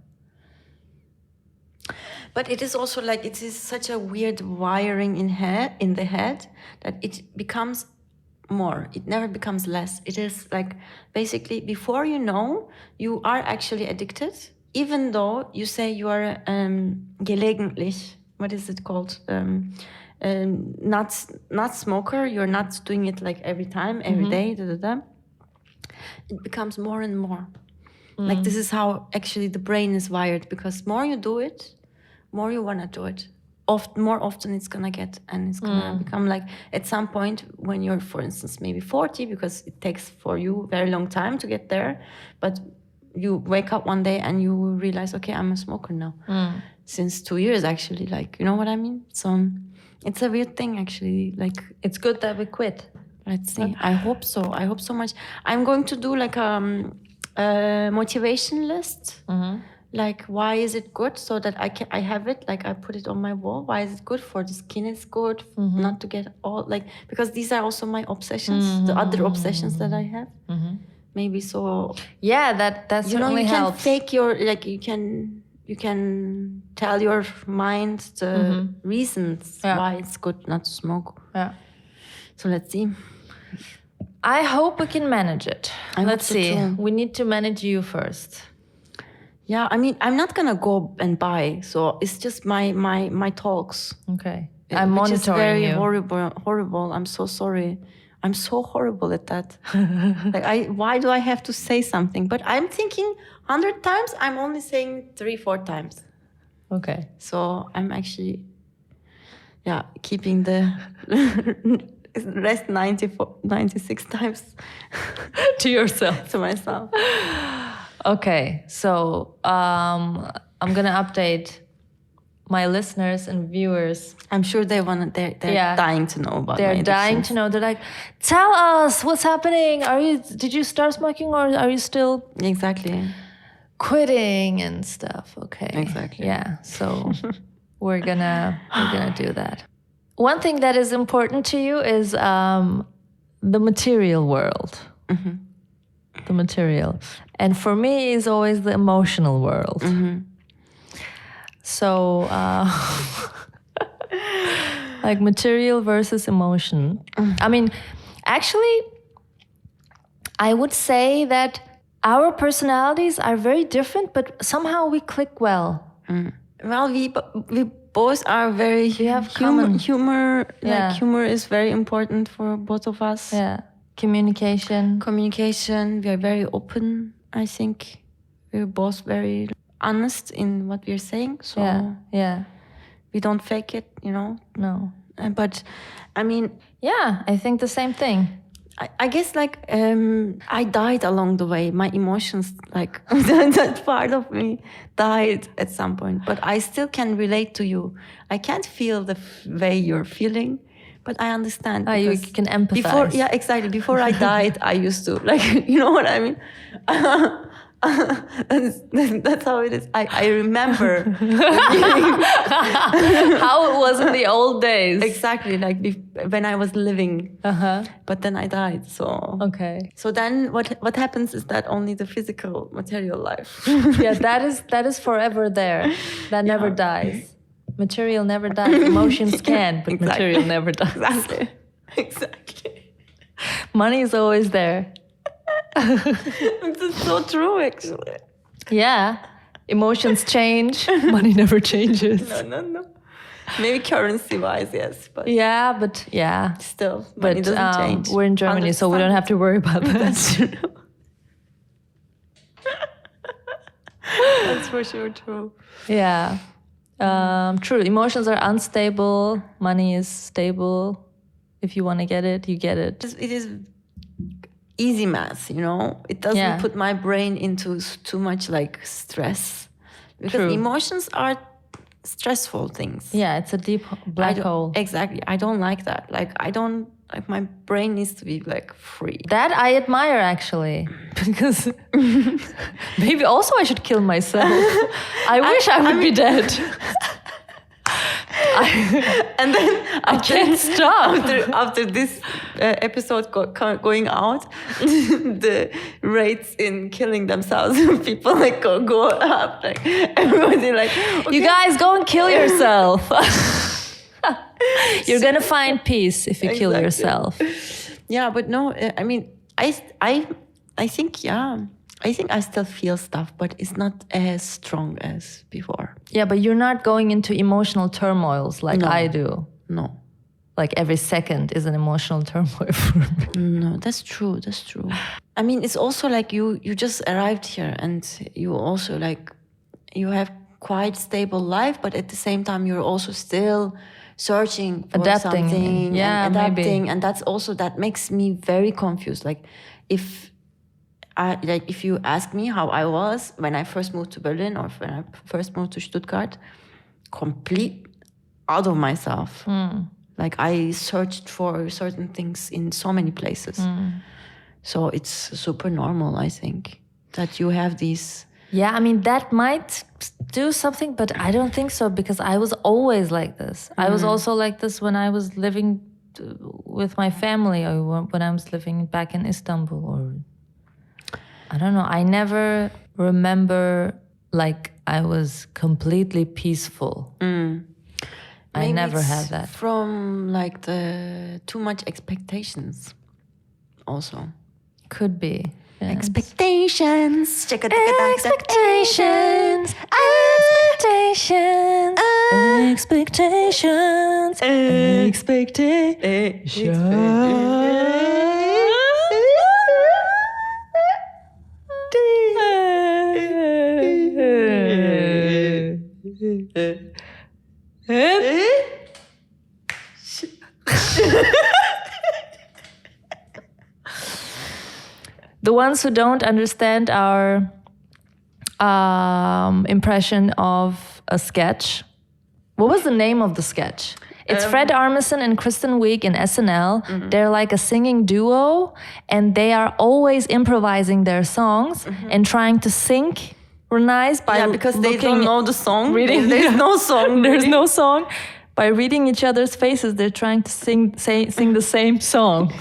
But it is also like, it is such a weird wiring in the head that it becomes more. It never becomes less. It is like, basically, before you know, you are actually addicted, even though you say you are gelegentlich, what is it called? Not smoker, you're not doing it like every time, every day, It becomes more and more. Like this is how actually the brain is wired, because more you do it, more you want to do it. More often it's going to get, and it's going to become like, at some point when you're, for instance, maybe 40, because it takes for you a very long time to get there, but you wake up one day and you realize, okay, I'm a smoker now. Since 2 years, actually, like, you know what I mean? So it's a weird thing, actually. Like, it's good that we quit. Let's see. I hope so. I hope so much. I'm going to do like a motivation list. Like, why is it good? So that I have it, like I put it on my wall. Why is it good? For the skin is good, not to get all, like, because these are also my obsessions, the other obsessions that I have. Maybe so. Yeah, that certainly you helps. can take your, like, you can tell your mind the reasons why it's good not to smoke. Yeah. So let's see. I hope we can manage it. Let's see. Too. We need to manage you first. Yeah, I mean, I'm not gonna go and buy, so it's just my talks. Okay, I'm monitoring which is very you. horrible. I'm so sorry. I'm so horrible at that. Like, why do I have to say something? But I'm thinking 100 times. I'm only saying 3-4 times. Okay. So I'm actually, keeping the rest 96 times to yourself. To myself. Okay, so I'm gonna update my listeners and viewers. I'm sure they're dying to know about. They're dying to know. They're like, tell us what's happening. Did you start smoking, or are you still quitting and stuff? Okay, exactly. Yeah, so we're gonna do that. One thing that is important to you is the material world. the material. And for me, it's always the emotional world. So, like material versus emotion. I mean, actually, I would say that our personalities are very different, but somehow we click well. Well, we both are very humor. Like humor is very important for both of us. Yeah, communication. We are very open. I think we're both very honest in what we're saying. So yeah, we don't fake it, you know. No. But I mean, yeah, I think the same thing. I guess like I died along the way. My emotions, like that part of me, died at some point. But I still can relate to you. I can't feel the way you're feeling, but I understand. You can empathize. Exactly. Before I died, I used to, like, you know what I mean. That's how it is. I remember how it was in the old days. Exactly, like when I was living. But then I died. So okay. So then what happens is that only the physical material life. Yeah, that is forever there. That never dies. Material never dies. Emotions can, but material never dies. Exactly. Money is always there. It's so true, actually. Yeah. Emotions change. Money never changes. No. Maybe currency-wise, yes. But still. Money doesn't change. We're in Germany, so we don't have to worry about that. That's true. That's for sure true. Yeah. True. Emotions are unstable. Money is stable. If you want to get it, you get it. It is easy math, you know. It doesn't put my brain into too much like stress, because emotions are stressful things. Yeah, it's a deep black hole. Exactly. I don't like that. Like my brain needs to be like free. That I admire, actually, because maybe also I should kill myself. I wish I would be dead. And then I can't stop. After this episode going out, the rates in killing themselves, people like go up. Like everybody like, okay. You guys go and kill yourself. You're gonna find peace if you kill yourself. Yeah, but no, I mean, I think I think I still feel stuff, but it's not as strong as before. Yeah, but you're not going into emotional turmoils like I do. No. Like every second is an emotional turmoil for me. No, that's true. I mean, it's also like you just arrived here, and you also like, you have quite stable life, but at the same time, you're also still searching for something. Yeah, and adapting. Maybe. And that makes me very confused. Like if you ask me how I was when I first moved to Berlin or when I first moved to Stuttgart, complete out of myself. Like I searched for certain things in so many places. So it's super normal, I think, that you have these. Yeah, I mean, that might do something, but I don't think so, because I was always like this. I was also like this when I was living with my family, or when I was living back in Istanbul, or I don't know. I never remember like I was completely peaceful. I never had that. From like the too much expectations also. Could be. Yes. Expectations. Expectations. Expectations. The ones who don't understand our impression of a sketch. What was the name of the sketch? It's Fred Armisen and Kristen Wiig in SNL. They're like a singing duo, and they are always improvising their songs and trying to synchronize by because they don't know the song. There's no song. There's no song. By reading each other's faces, they're trying to sing the same song.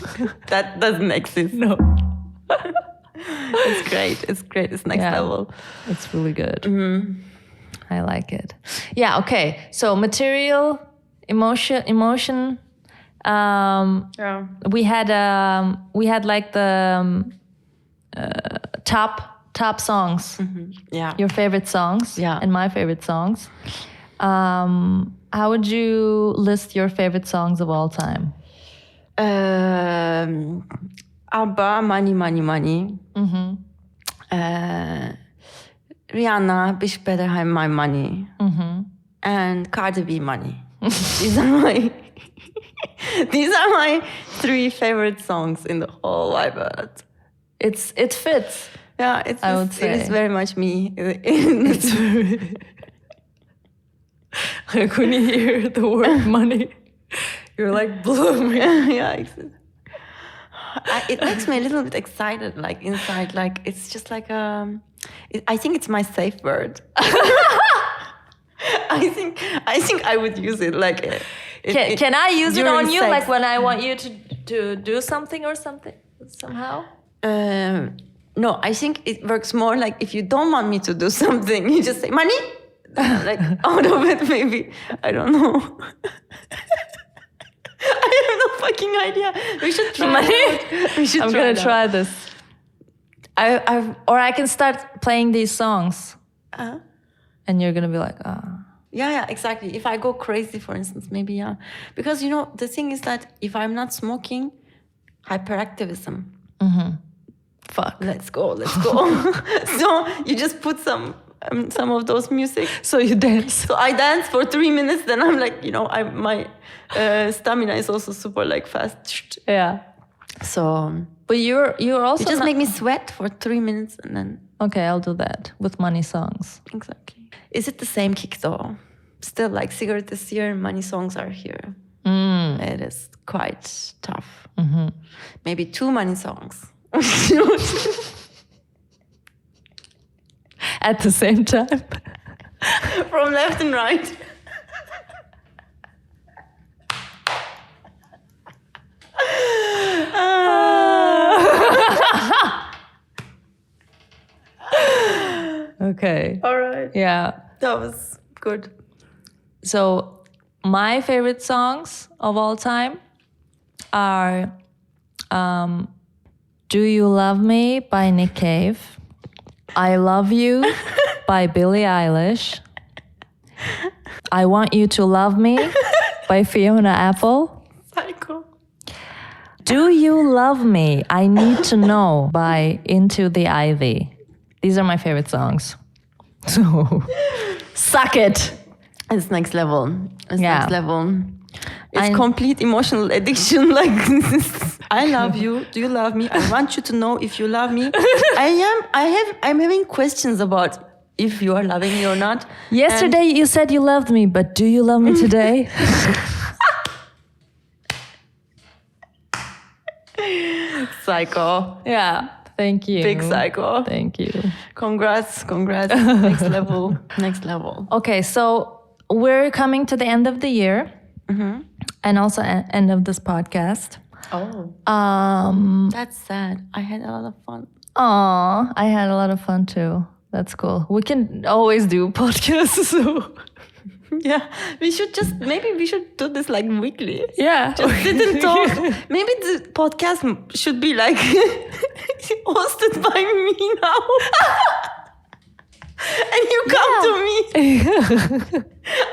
That doesn't exist. No. It's great. It's great. It's next level. It's really good. I like it. Yeah. Okay. So material, emotion. We had like the top songs. Yeah. Your favorite songs. Yeah. And my favorite songs. How would you list your favorite songs of all time? ABBA, Money, Money, Money. Rihanna, Bish Better Have My Money. And Cardi B, Money. These are my 3 favorite songs in the whole wide world. It fits. Yeah, it is very much me. It's very... Like when you hear the word money, you're like blooming. Yeah, exactly. It makes me a little bit excited, like inside. Like it's just like I think it's my safe word. I think I would use it like. Can I use it on you, sex. like when I want you to do something or something somehow? No, I think it works more like if you don't want me to do something, you just say money. Like out of it, maybe. I don't know. I have no fucking idea. We should try it. I'm gonna try this. I can start playing these songs, and you're gonna be like, ah. Yeah, exactly. If I go crazy, for instance, maybe yeah. Because the thing is that if I'm not smoking, hyperactivism. Fuck. Let's go. So you just put some of those music. So you dance. So I dance for 3 minutes. Then I'm like, my stamina is also super like fast. Yeah. So, but you're also you just make me sweat for 3 minutes and then. Okay, I'll do that with money songs. Exactly. Is it the same kick though? Still, like cigarette is here, money songs are here. It is quite tough. Maybe 2 money songs. At the same time. From left and right. Okay. All right. Yeah. That was good. So my favorite songs of all time are Do You Love Me by Nick Cave, I Love You by Billie Eilish, I Want You to Love Me by Fiona Apple, Psycho. Do You Love Me? I Need to Know by Into the Ivy. These are my favorite songs. So, suck it. It's next level. Yeah. Next level. It's complete emotional addiction. Like, I love you. Do you love me? I want you to know if you love me. I'm having questions about if you are loving me or not. Yesterday you said you loved me, but do you love me today? Psycho. Yeah. Thank you. Big psycho. Thank you. Congrats. Next level. Okay, so we're coming to the end of the year, and also end of this podcast. Oh. That's sad. I had a lot of fun. Aw, I had a lot of fun too. That's cool. We can always do podcasts. So. Yeah, maybe we should do this like weekly. Yeah. Just sit and talk. Maybe the podcast should be like hosted by me now. And you come to me.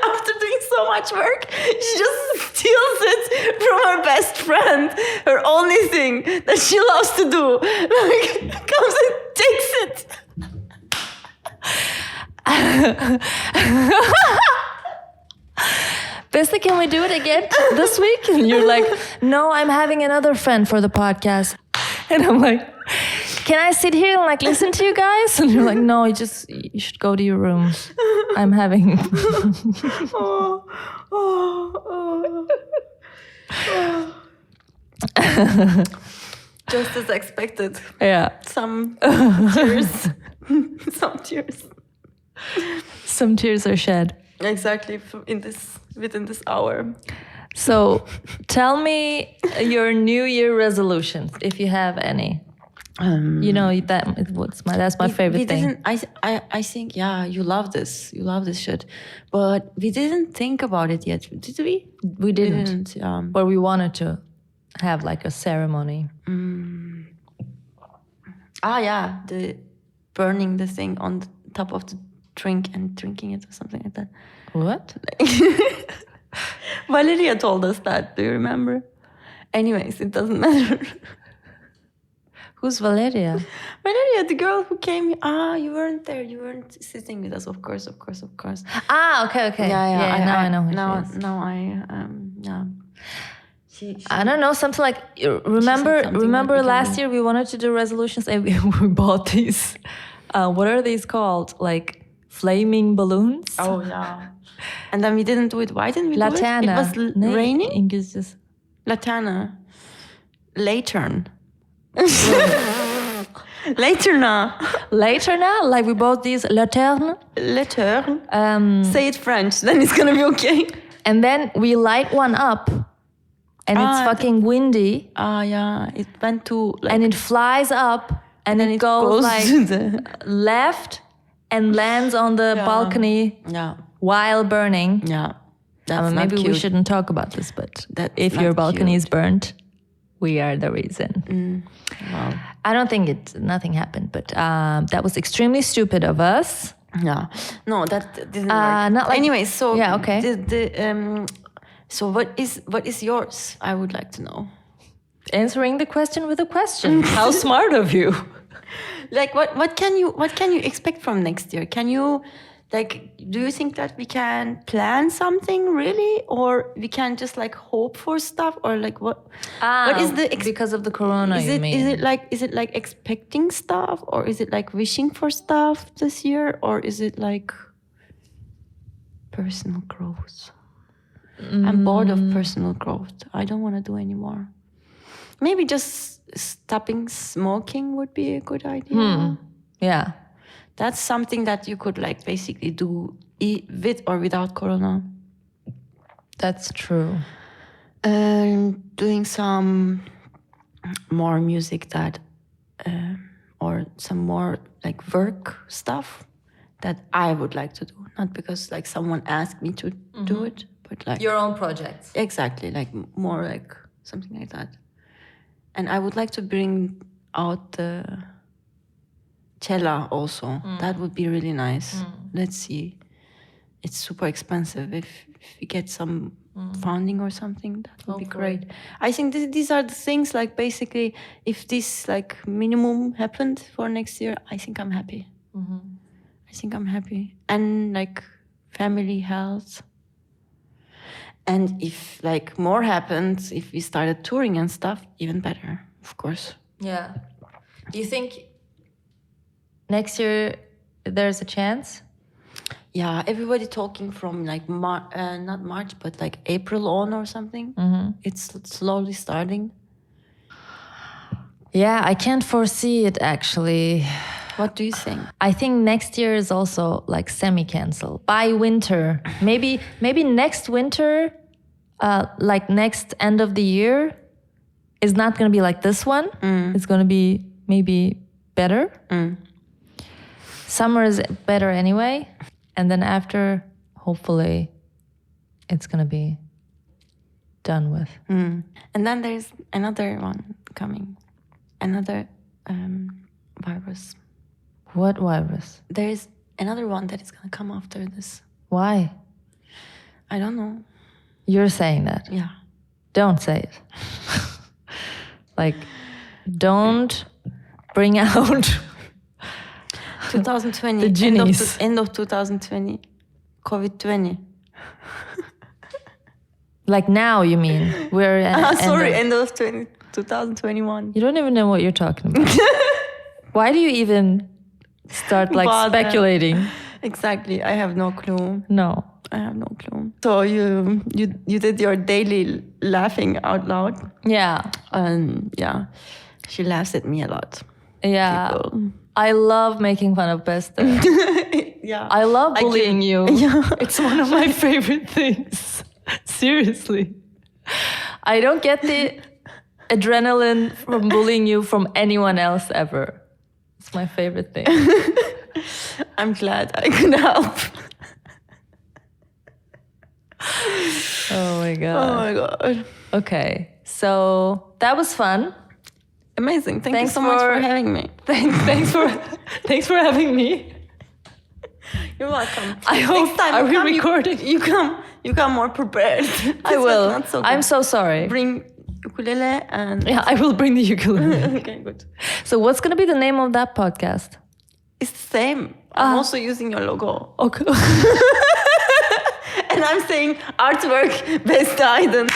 After doing so much work, she just steals it from her best friend, her only thing that she loves to do. Like, comes and takes it. Beste, can we do it again this week? And you're like, no, I'm having another friend for the podcast. And I'm like, can I sit here and like listen to you guys? And you're like, no, you should go to your room. I'm having. Just as expected. Yeah. Some tears. Some tears are shed. Exactly, within this hour. So tell me your New Year resolutions, if you have any. You know that's my favorite thing. I think you love this shit, but we didn't think about it yet, did we? We didn't. But we wanted to have like a ceremony. The burning the thing on the top of the drink and drinking it or something like that. What? Valeria told us that. Do you remember? Anyways, it doesn't matter. Who's Valeria? Valeria, the girl who came. You weren't there. You weren't sitting with us. Of course. Okay. Yeah. Now I know who she is. Now I don't know, something like, remember last year we wanted to do resolutions and we bought these, what are these called? Like flaming balloons? Oh, yeah. And then we didn't do it. Why didn't we do it? It was raining? English. Latana. Latern. Later now? Like we bought these Laterne. Say it French, then it's gonna be okay. And then we light one up. And it's fucking windy. Yeah. It went to... and it flies up. And then it goes like left and lands on the balcony while burning. Yeah. Maybe we shouldn't talk about this, but if your balcony is burnt, we are the reason. Wow. I don't think nothing happened, but that was extremely stupid of us. Yeah. No, that didn't work. Not like, anyway, so... Yeah, okay. So what is yours? I would like to know. Answering the question with a question. How smart of you. Like what can you expect from next year? Can you do you think that we can plan something really, or we can just like hope for stuff, or like what is the because of the corona, is it like expecting stuff, or is it like wishing for stuff this year, or is it like personal growth? I'm bored of personal growth. I don't want to do anymore. Maybe just stopping smoking would be a good idea. Yeah. That's something that you could like basically do with or without corona. That's true. Doing some more music or some more like work stuff that I would like to do. Not because like someone asked me to do it, but like your own projects. Exactly, like more like something like that. And I would like to bring out the cella also. That would be really nice. Let's see. It's super expensive. If we get some funding or something, that would be great. I think these are the things, like basically, if this like minimum happened for next year, I think I'm happy. I think I'm happy. And like family health. And if like more happens, if we started touring and stuff, even better, of course. Yeah. Do you think next year there's a chance? Yeah, everybody talking from like not March, but like April on or something. It's slowly starting. Yeah, I can't foresee it actually. What do you think? I think next year is also like semi-cancel by winter. Maybe next winter, like next end of the year, is not going to be like this one. It's going to be maybe better. Summer is better anyway. And then after, hopefully, it's going to be done with. And then there's another one coming. Another virus. What virus? There's another one that is going to come after this. Why? I don't know. You're saying that? Yeah. Don't say it. Like, don't bring out 2020. The genies. End of 2020. COVID-20. Like now, you mean? We're end of 2021. You don't even know what you're talking about. Why do you even start like speculating? Exactly. I have no clue. No. I have no clue. So you did your daily laughing out loud. Yeah. Yeah. She laughs at me a lot. Yeah. People. I love making fun of Beste. Yeah. I love bullying you. Yeah. It's one of my favorite things. Seriously. I don't get adrenaline from bullying you from anyone else ever. It's my favorite thing. I'm glad I could help. Oh my god. Oh my god. Okay, so that was fun. Amazing. Thank you so much for having me. Thanks for having me. You're welcome. I hope. Next time are we recording? You come more prepared. I will. Not so I'm so sorry. Bring ukulele and Yeah, I will bring the ukulele. okay, good. So what's gonna be the name of that podcast? It's the same. I'm also using your logo. Okay. And I'm saying artwork, Beste, Aydin.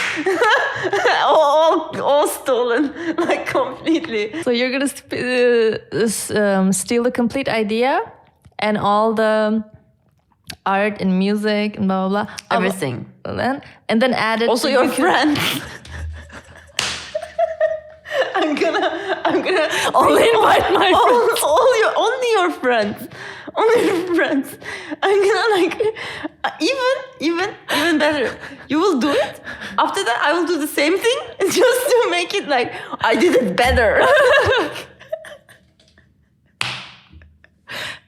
all stolen, like completely. So you're gonna steal the complete idea and all the art and music and blah blah blah. Everything. And then add it. Also to your friends. I'm gonna only invite my friends. Only your friends. Only your friends. I'm gonna like even better. You will do it. After that, I will do the same thing just to make it like I did it better.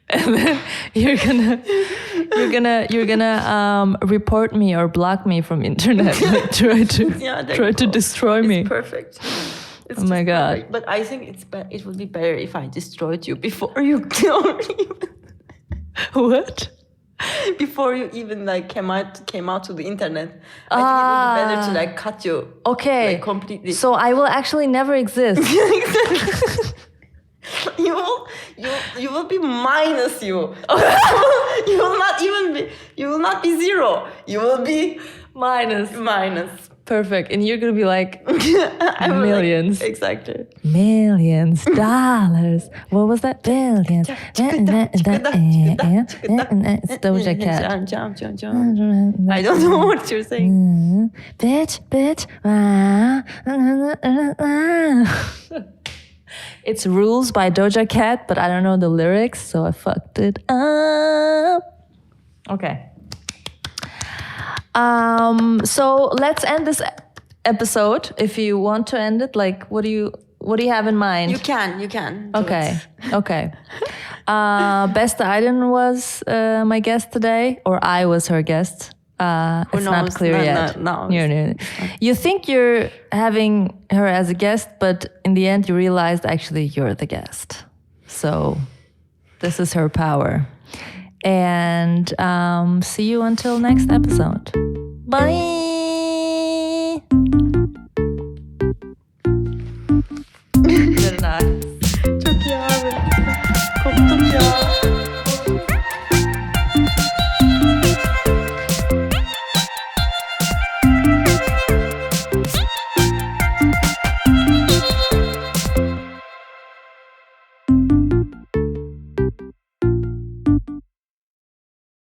And then you're gonna report me or block me from internet. Like try to destroy me. It's perfect. Oh my god! Perfect. But I think it would be better if I destroyed you before you don't even. What? Before you even like came out to the internet. I think it would be better to like cut you. Okay. Like, completely. So I will actually never exist. You will be minus you. You will not be zero. You will be Minus. Perfect. And you're gonna be like millions. Like, exactly. Millions dollars. What was that? Billions. It's Doja Cat. I don't know what you're saying. Bitch. It's Rules by Doja Cat, but I don't know the lyrics, so I fucked it up. Okay. So let's end this episode. If you want to end it, like, what do you have in mind? You can. Okay. Beste Aydin was my guest today, or I was her guest. It's not clear yet. No. You think you're having her as a guest, but in the end you realized actually you're the guest. So this is her power. And see you until next episode. Bye!